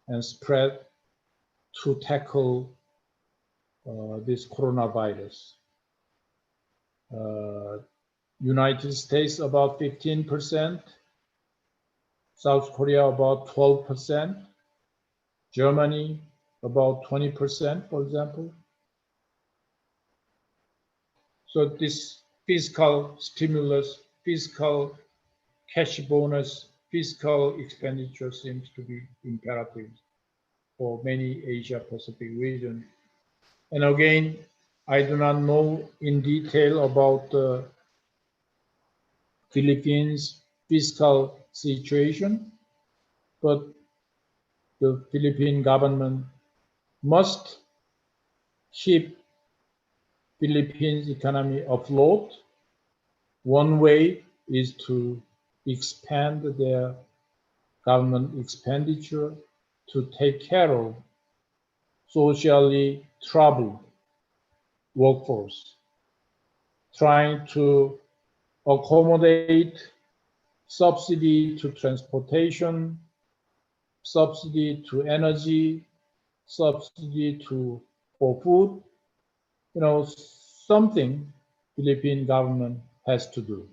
and spread to tackle this coronavirus. United States about 15%, South Korea about 12%, Germany about 20%, for example. So this fiscal stimulus, fiscal cash bonus, fiscal expenditure seems to be imperative for many Asia Pacific region. And again, I do not know in detail about the Philippines fiscal situation, but the Philippine government must keep Philippines economy afloat. One way is to expand their government expenditure to take care of socially troubled workforce, trying to accommodate subsidy to transportation, subsidy to energy, subsidy for food, something Philippine government has to do.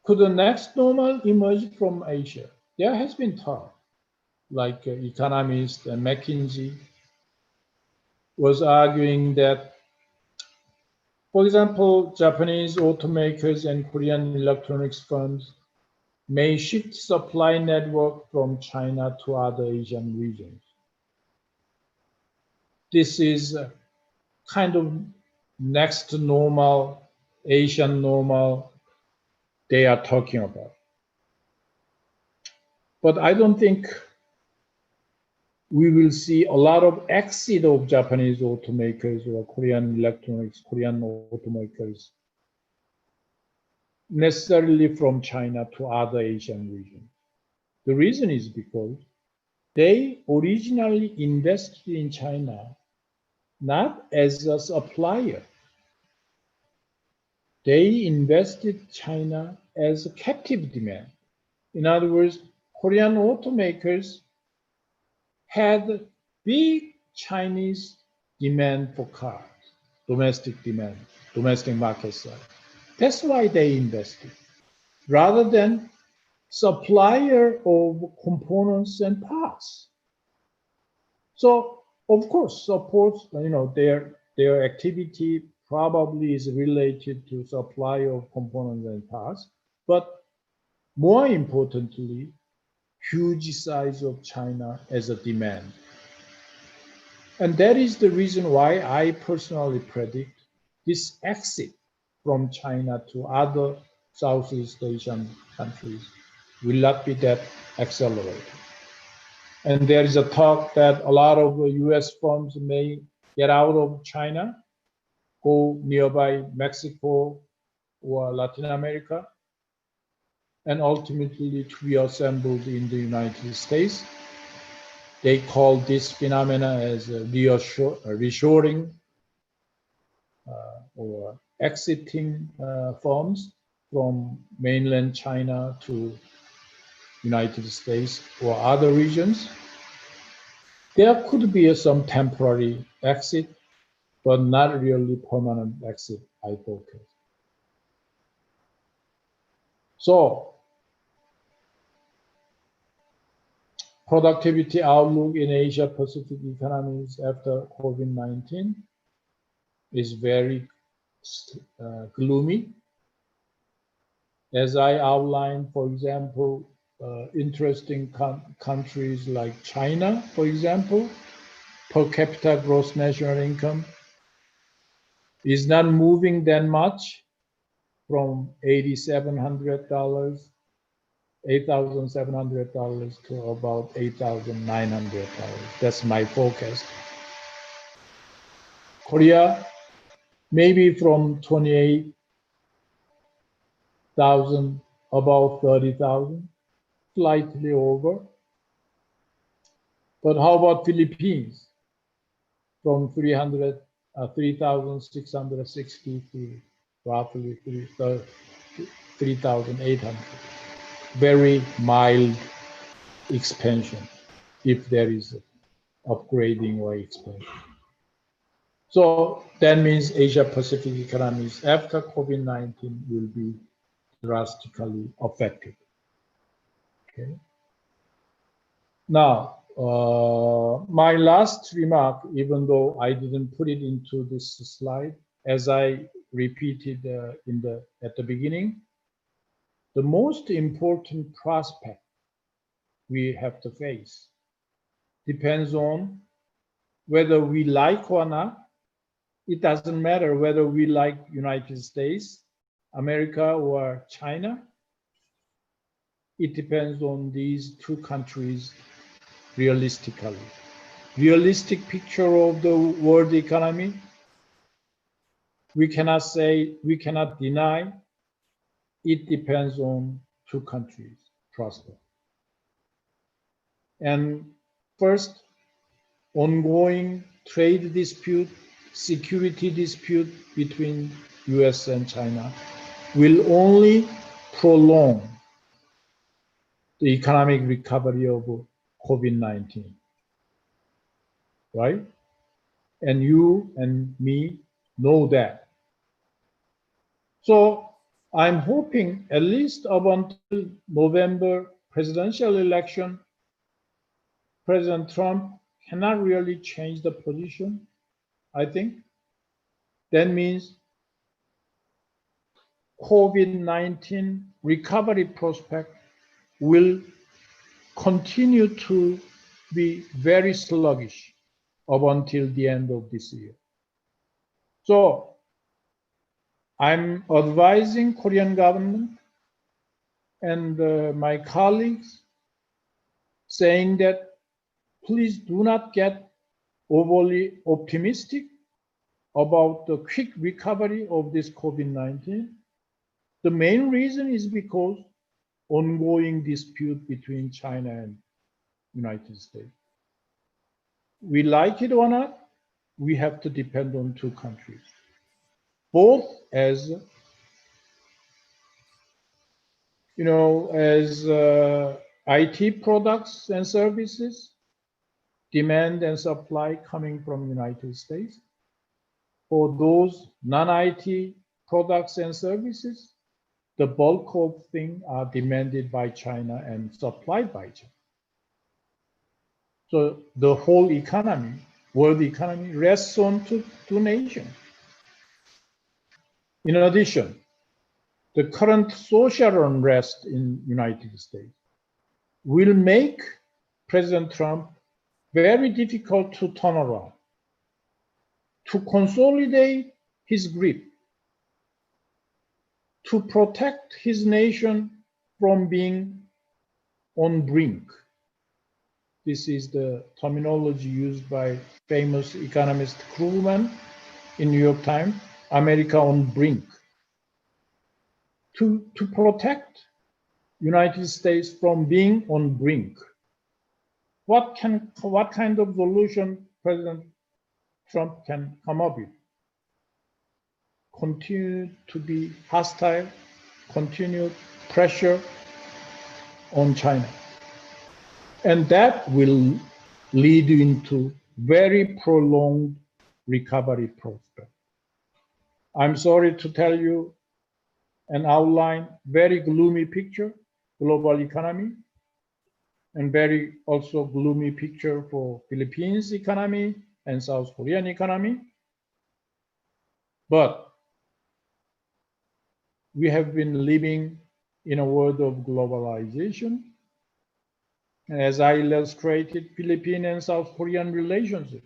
Could the next normal emerge from Asia? There has been talk, like Economies and McKinsey was arguing that, for example, Japanese automakers and Korean electronics firms may shift supply network from China to other Asian regions. This is kind of next normal, Asian normal they are talking about. But I don't think we will see a lot of exit of Japanese automakers or Korean electronics, Korean automakers necessarily from China to other Asian regions. The reason is because they originally invested in China not as a supplier. They invested China as a captive demand. In other words, Korean automakers had big Chinese demand for cars, domestic demand, domestic market side. That's why they invested, rather than supplier of components and parts. So, of course, support, their activity probably is related to supply of components and parts, but more importantly, huge size of China as a demand. And that is the reason why I personally predict this exit from China to other Southeast Asian countries will not be that accelerated. And there is a talk that a lot of US firms may get out of China, go nearby Mexico or Latin America. and ultimately to be assembled in the United States. They call this phenomena as reshoring or exiting firms from mainland China to United States or other regions. There could be some temporary exit, but not really permanent exit, I focus. So, productivity outlook in Asia Pacific economies after COVID-19 is very gloomy. As I outlined, for example, interesting countries like China, for example, per capita gross national income is not moving that much from $8,700 to about $8,900. That's my forecast. Korea, maybe from 28,000, about 30,000, slightly over. But how about Philippines? From 3,660 to roughly 3,800. Very mild expansion, if there is upgrading or expansion. So that means Asia Pacific economies after COVID-19 will be drastically affected. Okay. Now, my last remark, even though I didn't put it into this slide, as I repeated at the beginning, the most important prospect we have to face depends on whether we like or not. It doesn't matter whether we like United States, America, or China. It depends on these two countries realistically. Realistic picture of the world economy, we cannot deny, it depends on two countries' prospect. And first, ongoing trade dispute, security dispute between US and China will only prolong the economic recovery of COVID-19, right? And you and me know that. So I'm hoping at least up until November presidential election, President Trump cannot really change the position, I think. That means COVID-19 recovery prospect will continue to be very sluggish up until the end of this year. So I'm advising Korean government and my colleagues saying that please do not get overly optimistic about the quick recovery of this COVID-19. The main reason is because ongoing dispute between China and United States. We like it or not, we have to depend on two countries, both as IT products and services, demand and supply coming from United States. For those non-IT products and services, the bulk of things are demanded by China and supplied by China. So the whole economy, world economy, rests on two nations. In addition, the current social unrest in the United States will make President Trump very difficult to turn around, to consolidate his grip, to protect his nation from being on brink. This is the terminology used by famous economist Krugman in New York Times, America on brink. To protect United States from being on brink. What kind of solution President Trump can come up with? Continue to be hostile, continue pressure on China. And that will lead into very prolonged recovery prospect. I'm sorry to tell you and outline very gloomy picture, global economy, and very also gloomy picture for Philippines economy and South Korean economy. But we have been living in a world of globalization. And as I illustrated, Philippine and South Korean relationship.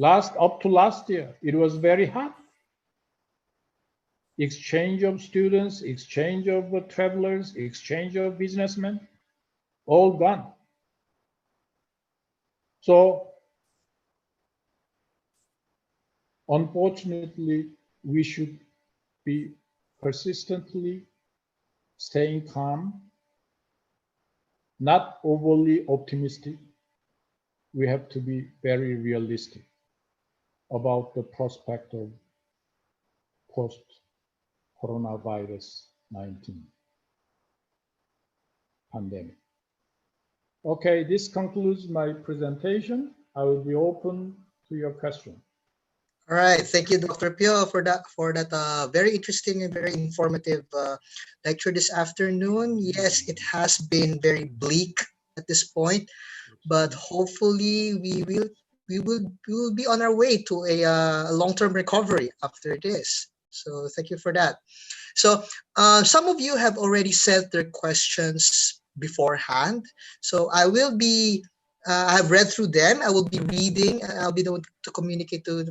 Up to last year, it was very hot. Exchange of students, exchange of travelers, exchange of businessmen, all gone. So, unfortunately, we should be persistently staying calm, not overly optimistic. We have to be very realistic about the prospect of post-coronavirus 19 pandemic. Okay, this concludes my presentation. I will be open to your question. All right, thank you, Dr. Pio, for that very interesting and very informative lecture this afternoon. Yes, it has been very bleak at this point, but hopefully we will be on our way to a long-term recovery after this. So thank you for that. So some of you have already sent their questions beforehand. So I have read through them. I will be reading. I'll be the one to communicate to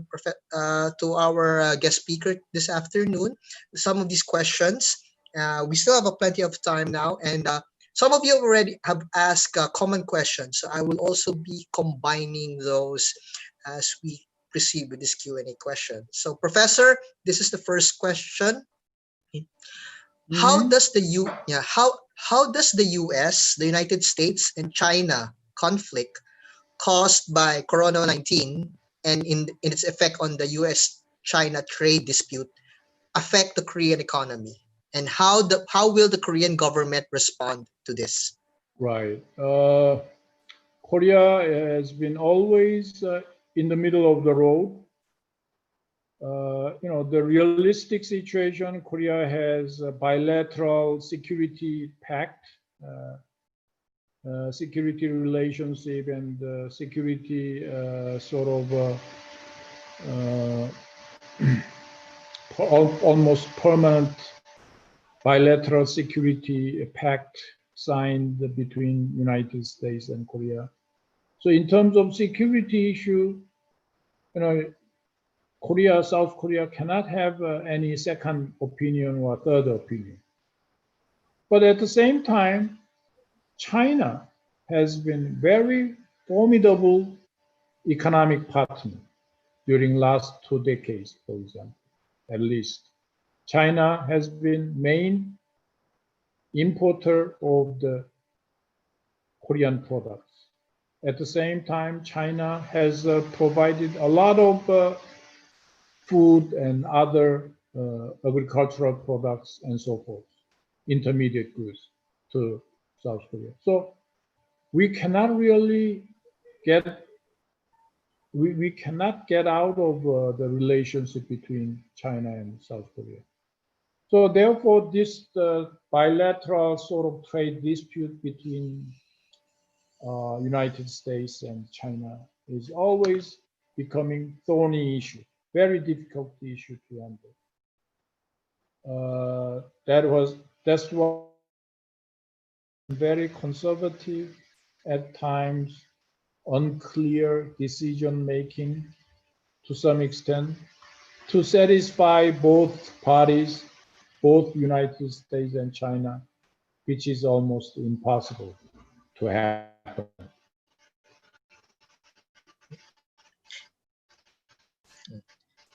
to our guest speaker this afternoon. Some of these questions. We still have plenty of time now, and some of you already have asked common questions. So I will also be combining those as we proceed with this Q&A question. So, Professor, this is the first question. How does the US, the United States, and China conflict caused by Corona-19 and in its effect on the US-China trade dispute affect the Korean economy? And how will the Korean government respond to this? Right. Korea has been always in the middle of the road. The realistic situation, Korea has a bilateral security pact, security relationship, and security almost permanent bilateral security pact signed between United States and Korea. So in terms of security issue, Korea, South Korea cannot have any second opinion or third opinion. But at the same time, China has been very formidable economic partner during last 2 decades, for example, at least. China has been main importer of the Korean products. At the same time, China has provided a lot of food and other agricultural products and so forth, intermediate goods to South Korea. So we cannot really we cannot get out of the relationship between China and South Korea. So therefore, this bilateral sort of trade dispute between United States and China is always becoming thorny issue, very difficult issue to handle. That's why very conservative, at times unclear decision making to some extent to satisfy both parties, both United States and China, which is almost impossible to happen.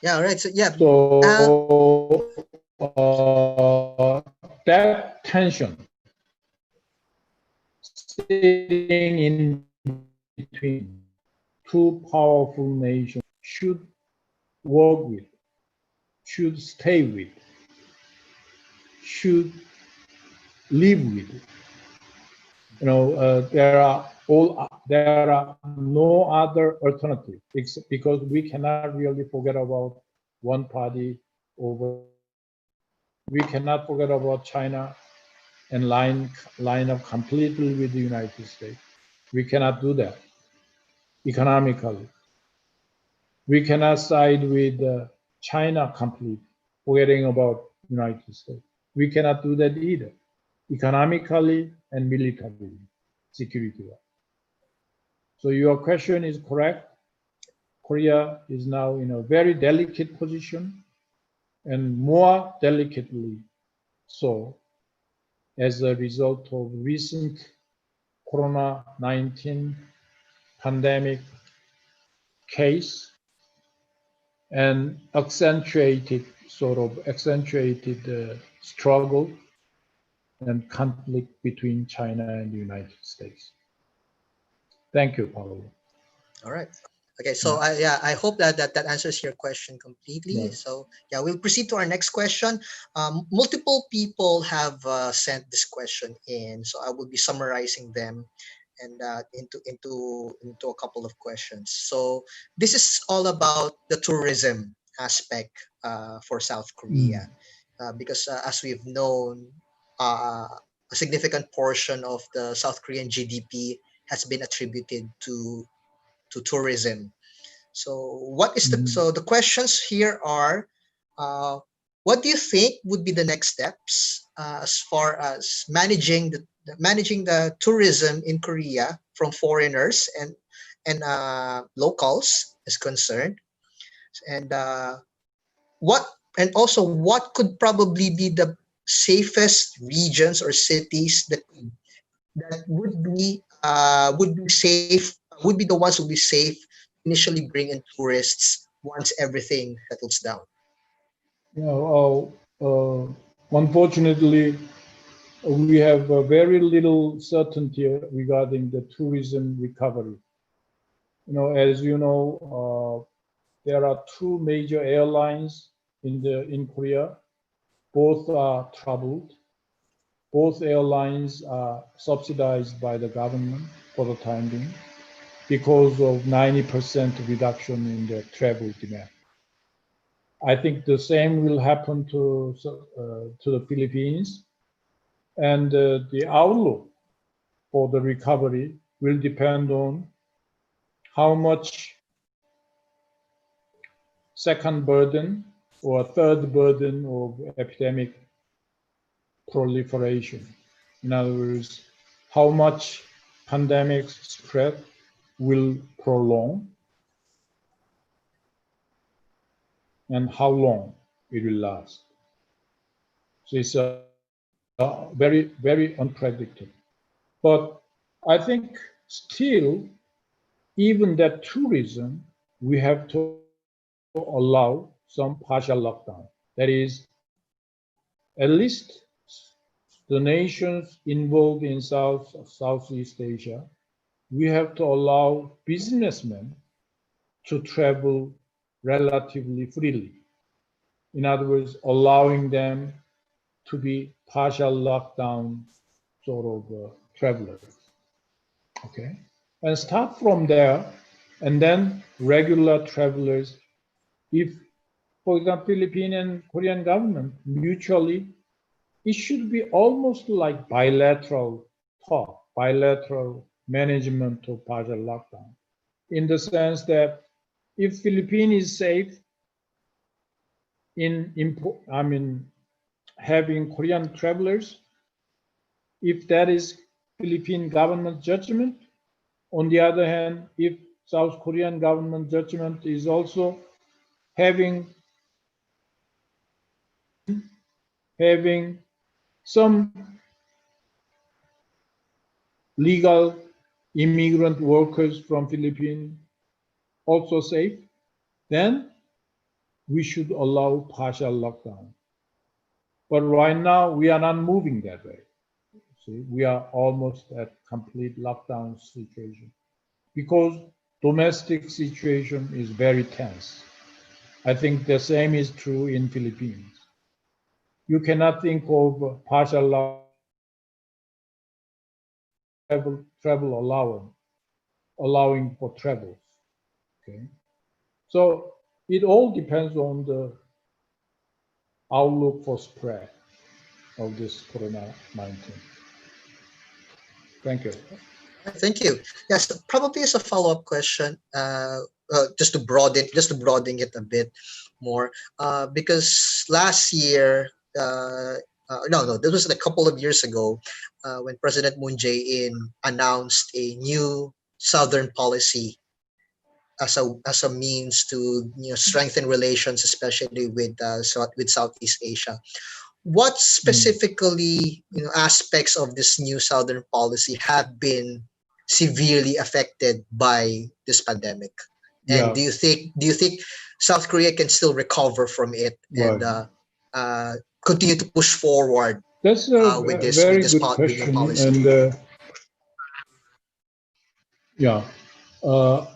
Yeah, right. So yeah. So that tension sitting in between two powerful nations should work with, should stay with, should live with. There are no other alternative because we cannot really forget about one party over. We cannot forget about China and line up completely with the United States. We cannot do that economically. We cannot side with China completely, forgetting about United States. We cannot do that either, economically and militarily, security-wise. So your question is correct. Korea is now in a very delicate position, and more delicately so as a result of recent Corona-19 pandemic case and accentuated struggle and conflict between China and the United States. Thank you, Paulo. All right. Okay, so I hope that answers your question completely. Right. So yeah, we'll proceed to our next question. Multiple people have sent this question in, so I will be summarizing them and into a couple of questions. So this is all about the tourism aspect for South Korea, because as we've known, a significant portion of the South Korean GDP has been attributed to tourism. So the questions here are, what do you think would be the next steps as far as managing the tourism in Korea from foreigners and locals is concerned, and what and also what could probably be the safest regions or cities that would be safe, would be the ones who would be safe initially bring in tourists once everything settles down? Unfortunately, we have very little certainty regarding the tourism recovery. As you know, there are two major airlines in Korea. Both are troubled. Both airlines are subsidized by the government for the time being because of 90% reduction in the travel demand. I think the same will happen to the Philippines, and the outlook for the recovery will depend on how much second burden or third burden of epidemic proliferation. In other words, how much pandemic spread will prolong and how long it will last. So it's very, very unpredictable. But I think still, even that tourism, we have to allow some partial lockdown. That is, at least the nations involved in Southeast Asia, we have to allow businessmen to travel relatively freely. In other words, allowing them to be partial lockdown sort of travelers. Okay, and start from there, and then regular travelers. If, for example, Philippine and Korean government mutually, it should be almost like bilateral talk, bilateral management of partial lockdown, in the sense that if Philippines is safe having Korean travelers, if that is Philippine government judgment. On the other hand, if South Korean government judgment is also having some legal immigrant workers from Philippines also safe, then we should allow partial lockdown. But right now, we are not moving that way. See, we are almost at complete lockdown situation because domestic situation is very tense. I think the same is true in Philippines. You cannot think of partial travel allowing for travels. Okay, so it all depends on the outlook for spread of this corona-19. Thank you. Thank you. Yes, probably as a follow-up question, just to broaden it a bit more, because last year, no, this was a couple of years ago, when President Moon Jae-in announced a new Southern policy as a means to strengthen relations, especially with Southeast Asia. What specifically aspects of this new Southern policy have been severely affected by this pandemic? And Yeah, do you think South Korea can still recover from it and right. continue to push forward That's a very good with the question. policy? And yeah,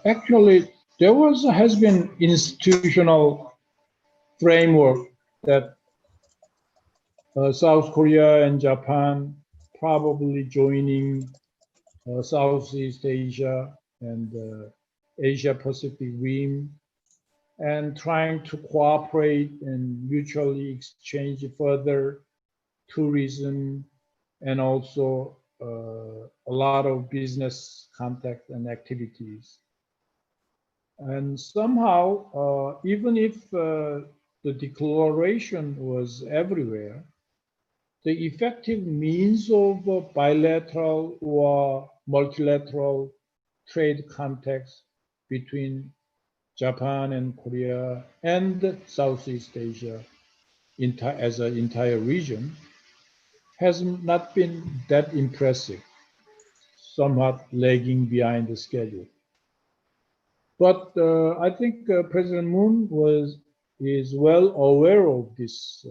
actually, there has been institutional framework that South Korea and Japan probably joining Southeast Asia and Asia Pacific Rim and trying to cooperate and mutually exchange further tourism and also a lot of business contact and activities. And somehow, even if the declaration was everywhere, the effective means of bilateral or multilateral trade contacts between Japan and Korea and Southeast Asia as an entire region has not been that impressive, somewhat lagging behind the schedule. But I think President Moon is well aware of this,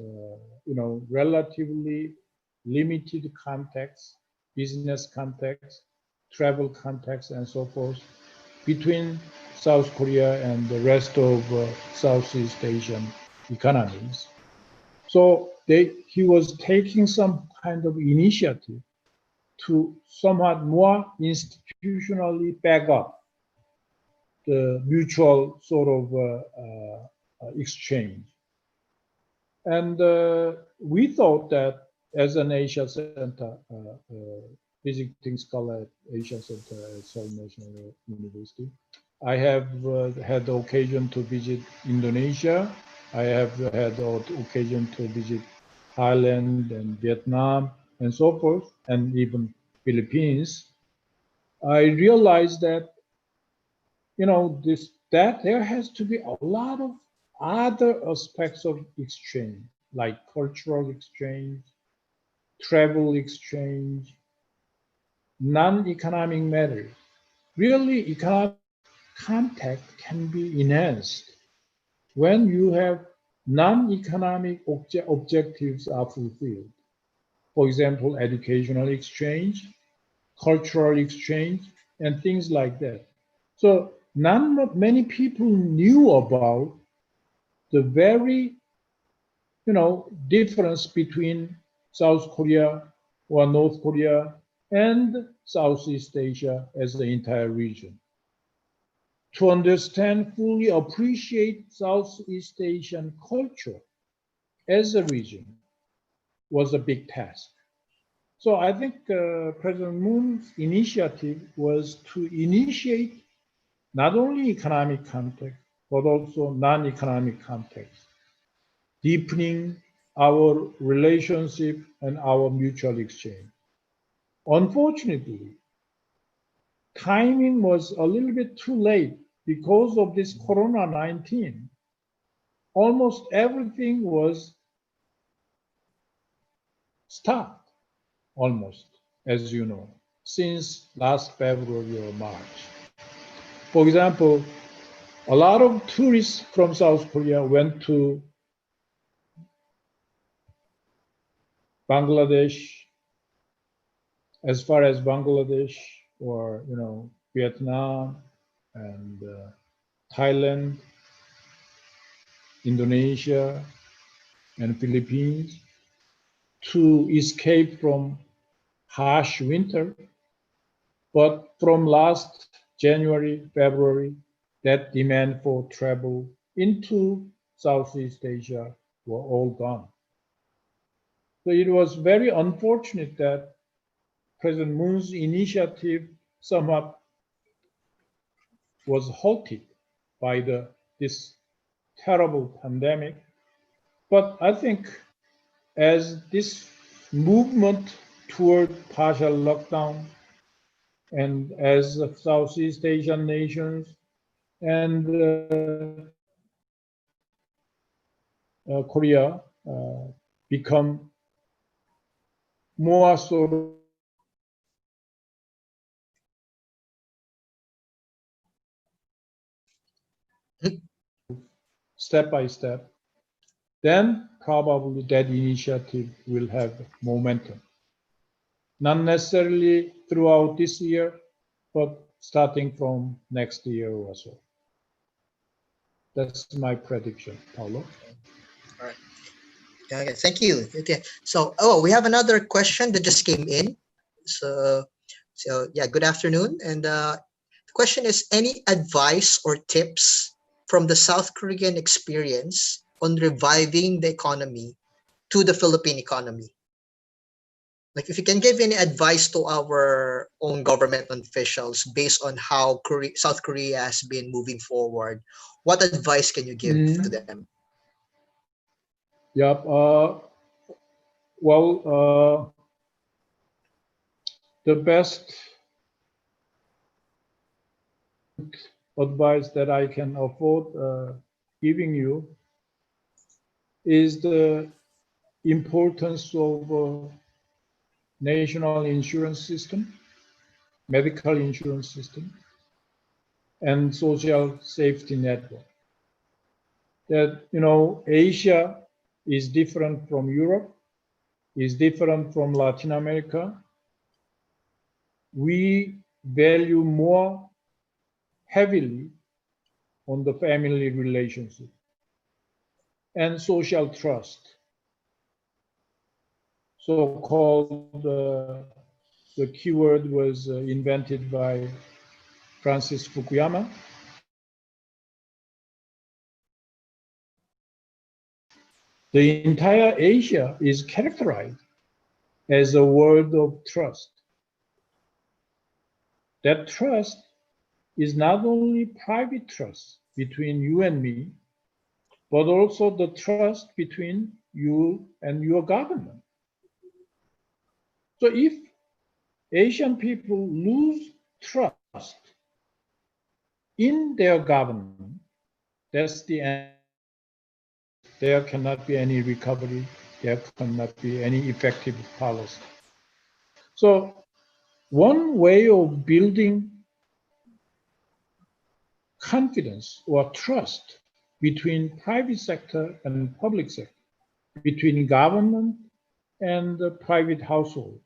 relatively limited context, business context, travel context, and so forth between South Korea and the rest of Southeast Asian economies. So he was taking some kind of initiative to somewhat more institutionally back up the mutual sort of exchange. And we thought that as an Asia Center, visiting scholar at Asia Center at Seoul National University, I have had the occasion to visit Indonesia. I have had the occasion to visit Thailand and Vietnam and so forth, and even Philippines. I realized that that there has to be a lot of other aspects of exchange, like cultural exchange, travel exchange, non-economic matters. Really, economic contact can be enhanced when you have non-economic objectives are fulfilled. For example, educational exchange, cultural exchange, and things like that. So many people knew about the very, difference between South Korea or North Korea and Southeast Asia as the entire region. To understand, fully appreciate Southeast Asian culture as a region was a big task. So I think President Moon's initiative was to initiate not only economic context, but also non-economic context, deepening our relationship and our mutual exchange. Unfortunately, timing was a little bit too late because of this Corona-19. Almost everything was stopped, almost, as you know, since last February or March. For example, a lot of tourists from South Korea went to Bangladesh, as far as Bangladesh or Vietnam and Thailand, Indonesia, and Philippines to escape from harsh winter. But from last January, February, that demand for travel into Southeast Asia were all gone. So it was very unfortunate that President Moon's initiative somewhat was halted by this terrible pandemic. But I think as this movement toward partial lockdown and as Southeast Asian nations and Korea become more sort of step by step, then probably that initiative will have momentum. Not necessarily throughout this year, but starting from next year or so. That's my prediction, Paulo. All right. Okay, thank you. Okay, so we have another question that just came in. So yeah, good afternoon. And the question is, any advice or tips from the South Korean experience on reviving the economy to the Philippine economy? Like, if you can give any advice to our own government officials based on how South Korea has been moving forward, what advice can you give to them? Yep. Well, the best advice that I can afford giving you is the importance of national insurance system, medical insurance system, and social safety network. That, Asia is different from Europe, is different from Latin America. We value more heavily on the family relationship and social trust. So-called, the keyword was invented by Francis Fukuyama. The entire Asia is characterized as a world of trust. That trust is not only private trust between you and me, but also the trust between you and your government. So if Asian people lose trust in their government, that's the end. There cannot be any recovery. There cannot be any effective policy. So one way of building confidence or trust between private sector and public sector, between government and the private household,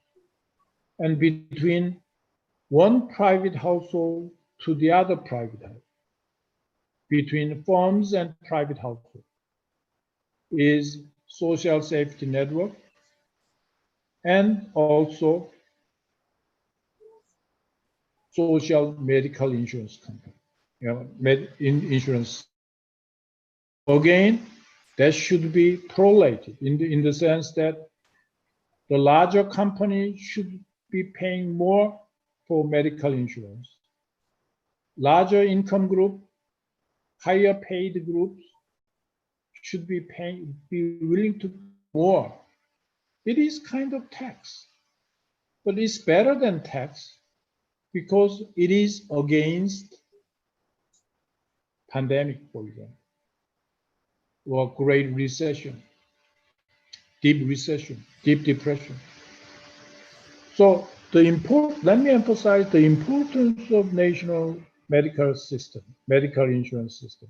and between one private household to the other private household, between firms and private household, is social safety network and also social medical insurance company, insurance. Again, that should be proliferated in the sense that the larger company should be paying more for medical insurance. Larger income group, higher paid groups should be willing to pay more. It is kind of tax, but it's better than tax because it is against pandemic, for example, or great recession, deep depression. So let me emphasize the importance of national medical system, medical insurance system,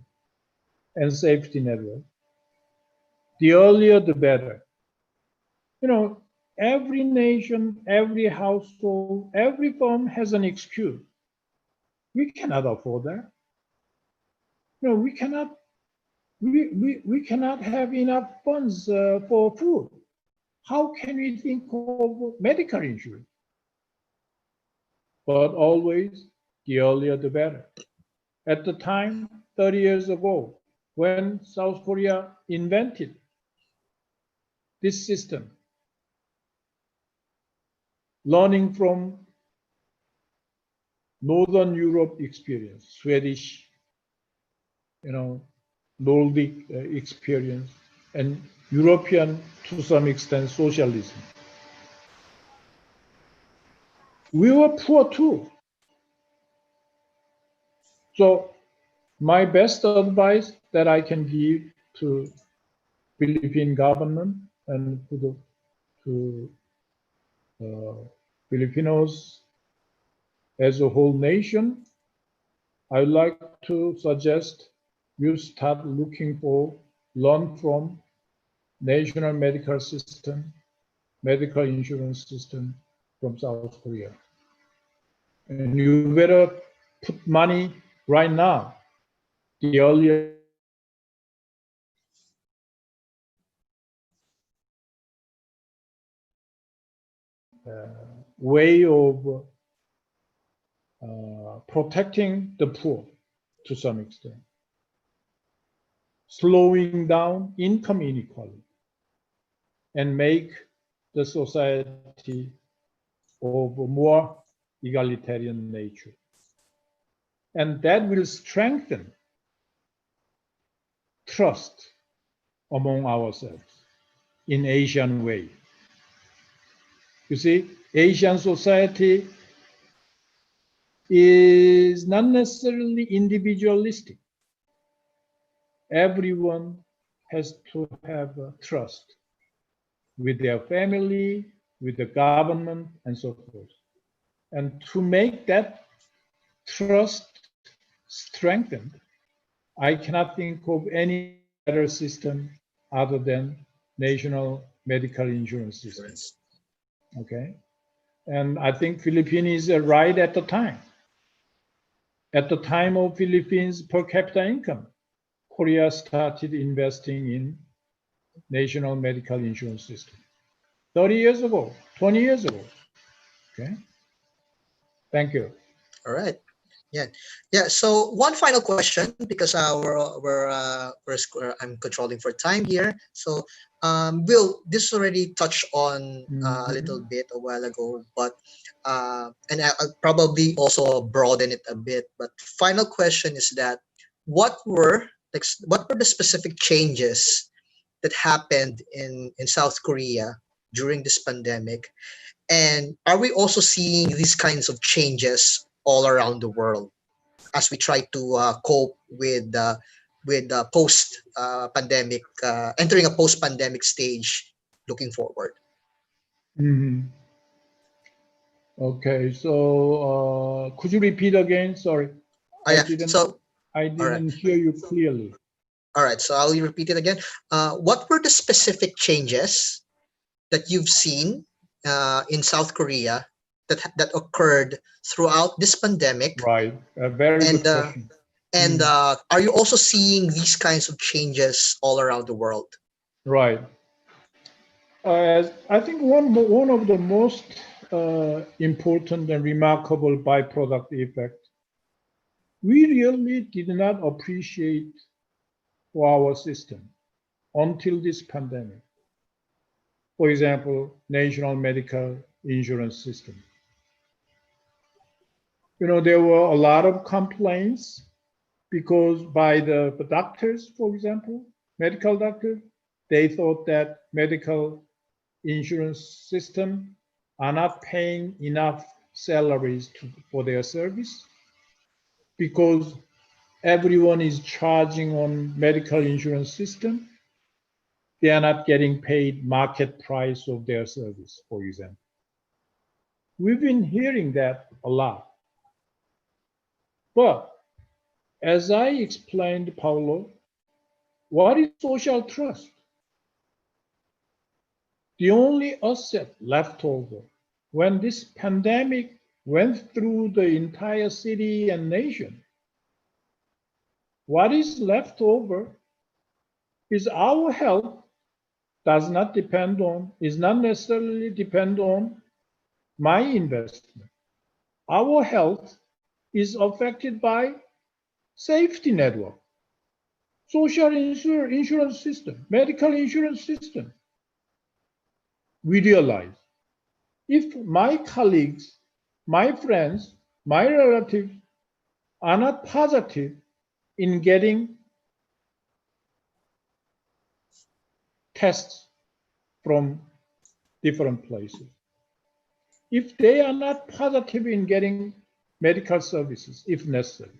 and safety network. The earlier, the better. every nation, every household, every firm has an excuse. We cannot afford that. No, we cannot. We cannot have enough funds for food. How can we think of medical insurance? But always, the earlier the better. At the time, 30 years ago, when South Korea invented this system, learning from Northern Europe experience, Swedish, Nordic experience, and European, to some extent, socialism. We were poor too. So my best advice that I can give to Philippine government and to Filipinos as a whole nation, I'd like to suggest you start looking for, learn from national medical system, medical insurance system from South Korea. And you better put money right now. The earlier way of protecting the poor to some extent, slowing down income inequality, and make the society of a more egalitarian nature. And that will strengthen trust among ourselves in Asian way. You see, Asian society is not necessarily individualistic. Everyone has to have trust with their family, with the government, and so forth. And to make that trust strengthened, I cannot think of any better system other than national medical insurance system. Okay, and I think Philippines is right at the time. At the time of Philippines per capita income, Korea started investing in national medical insurance system. 30 years ago, 20 years ago. Okay. Thank you. All right. Yeah. So one final question, because I'm controlling for time here. So, Will, this already touched on a little bit a while ago, but and I'll probably also broaden it a bit. But final question is that what were the specific changes that happened in South Korea during this pandemic, and are we also seeing these kinds of changes all around the world as we try to cope with post pandemic, entering a post pandemic stage, looking forward? Okay, so could you repeat again? Sorry, I Yeah. didn't. So I all right. didn't hear you clearly. All right. So I'll repeat it again. What were the specific changes that you've seen in South Korea that occurred throughout this pandemic? Right. A very And good question. and are you also seeing these kinds of changes all around the world? Right. I think one of the most important and remarkable byproduct effect we really did not appreciate for our system until this pandemic. For example, national medical insurance system. There were a lot of complaints because by the doctors, for example, medical doctors, they thought that medical insurance system are not paying enough salaries for their service because everyone is charging on medical insurance system. They are not getting paid market price of their service, for example. We've been hearing that a lot. But as I explained, Paulo, what is social trust? the only asset left over when this pandemic went through the entire city and nation. What is left over is our health is not necessarily depend on my investment. Our health is affected by safety network, social insurance system, medical insurance system. We realize if my colleagues, my friends, my relatives are not positive in getting tests from different places, if they are not positive in getting medical services, if necessary,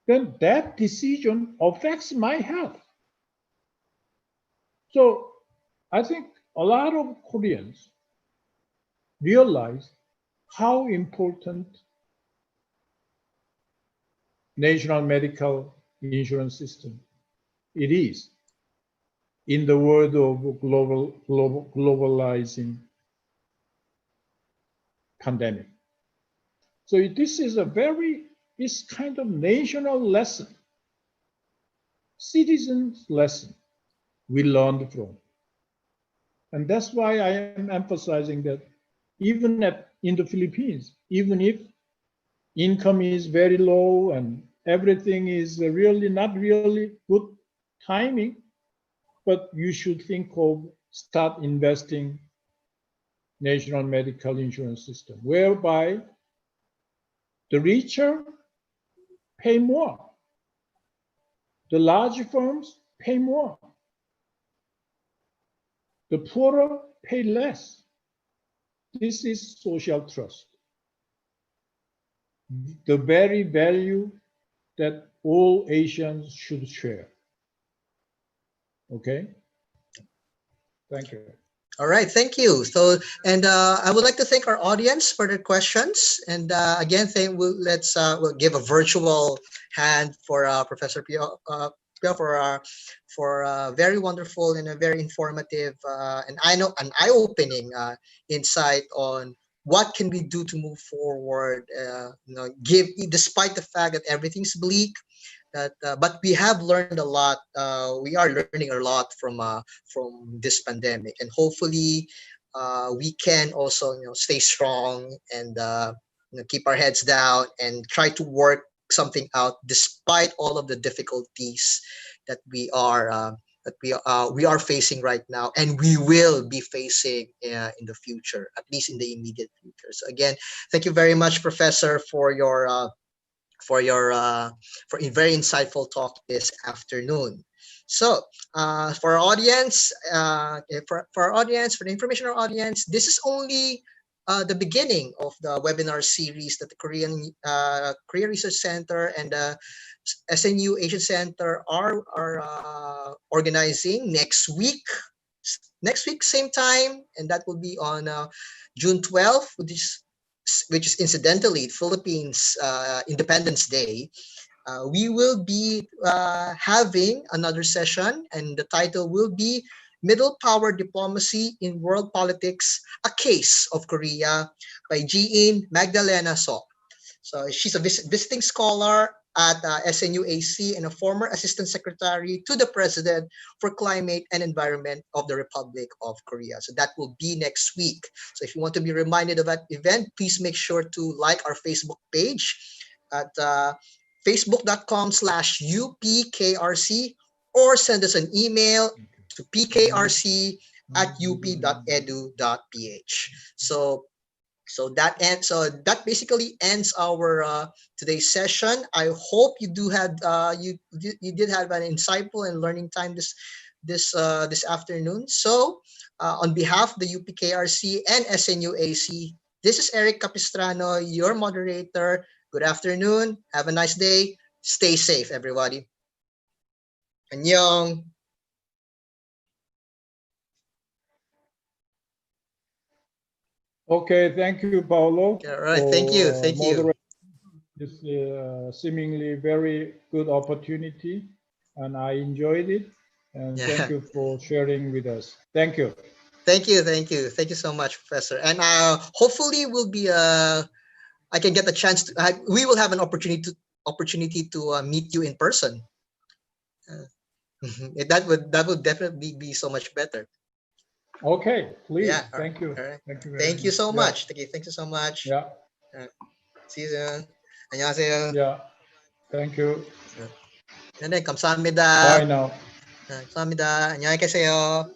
then that decision affects my health. So I think a lot of Koreans realize how important national medical insurance system it is in the world of globalizing pandemic. So this is this kind of national lesson, citizens' lesson we learned from. And that's why I am emphasizing that even in the Philippines, even if income is very low and everything is really not really good timing, but you should think of start investing national medical insurance system, whereby the richer pay more, the large firms pay more, the poorer pay less. This is social trust, the very value that all Asians should share. Okay? Thank you. All right, thank you. So, and I would like to thank our audience for their questions. And again, we'll give a virtual hand for Professor Pio, for a very wonderful and a very informative and an eye-opening insight on what can we do to move forward. Despite the fact that everything's bleak, but we have learned a lot. We are learning a lot from this pandemic, and hopefully, we can also stay strong and keep our heads down and try to work something out despite all of the difficulties that we are facing right now, and we will be facing in the future, at least in the immediate future. So again, thank you very much, Professor, for a very insightful talk this afternoon. So for our audience, for the information of our audience, this is only the beginning of the webinar series that the Korea Research Center and the SNU Asian Center are organizing next week. Next week, same time, and that will be on June 12th, which is incidentally Philippines Independence Day. We will be having another session, and the title will be Middle Power Diplomacy in World Politics, A Case of Korea by Jean Magdalena So. So she's a visiting scholar at SNU AC and a former assistant secretary to the president for climate and environment of the Republic of Korea. So that will be next week. So if you want to be reminded of that event, please make sure to like our Facebook page at facebook.com/UPKRC or send us an email to pkrc@up.edu.ph. So that basically ends our today's session. I hope you did have an insightful and learning time this afternoon. So on behalf of the UPKRC and SNU AC, this is Eric Capistrano, your moderator. Good afternoon. Have a nice day. Stay safe, everybody. Annyeong. Okay, thank you, Paolo. All right, thank you. This seemingly very good opportunity, and I enjoyed it. And thank you for sharing with us. Thank you. Thank you, thank you, thank you so much, Professor. And hopefully, we'll be I can get the chance to. We will have an opportunity to meet you in person. Uh, that would definitely be so much better. Okay, please. Yeah. All right. Thank you. All right. Thank you very Thank you much. so Yeah. much. Thank you so much. Yeah. See you soon. 안녕하세요. Yeah. Thank you. 네, 감사합니다. Bye now. 감사합니다. 안녕히 계세요.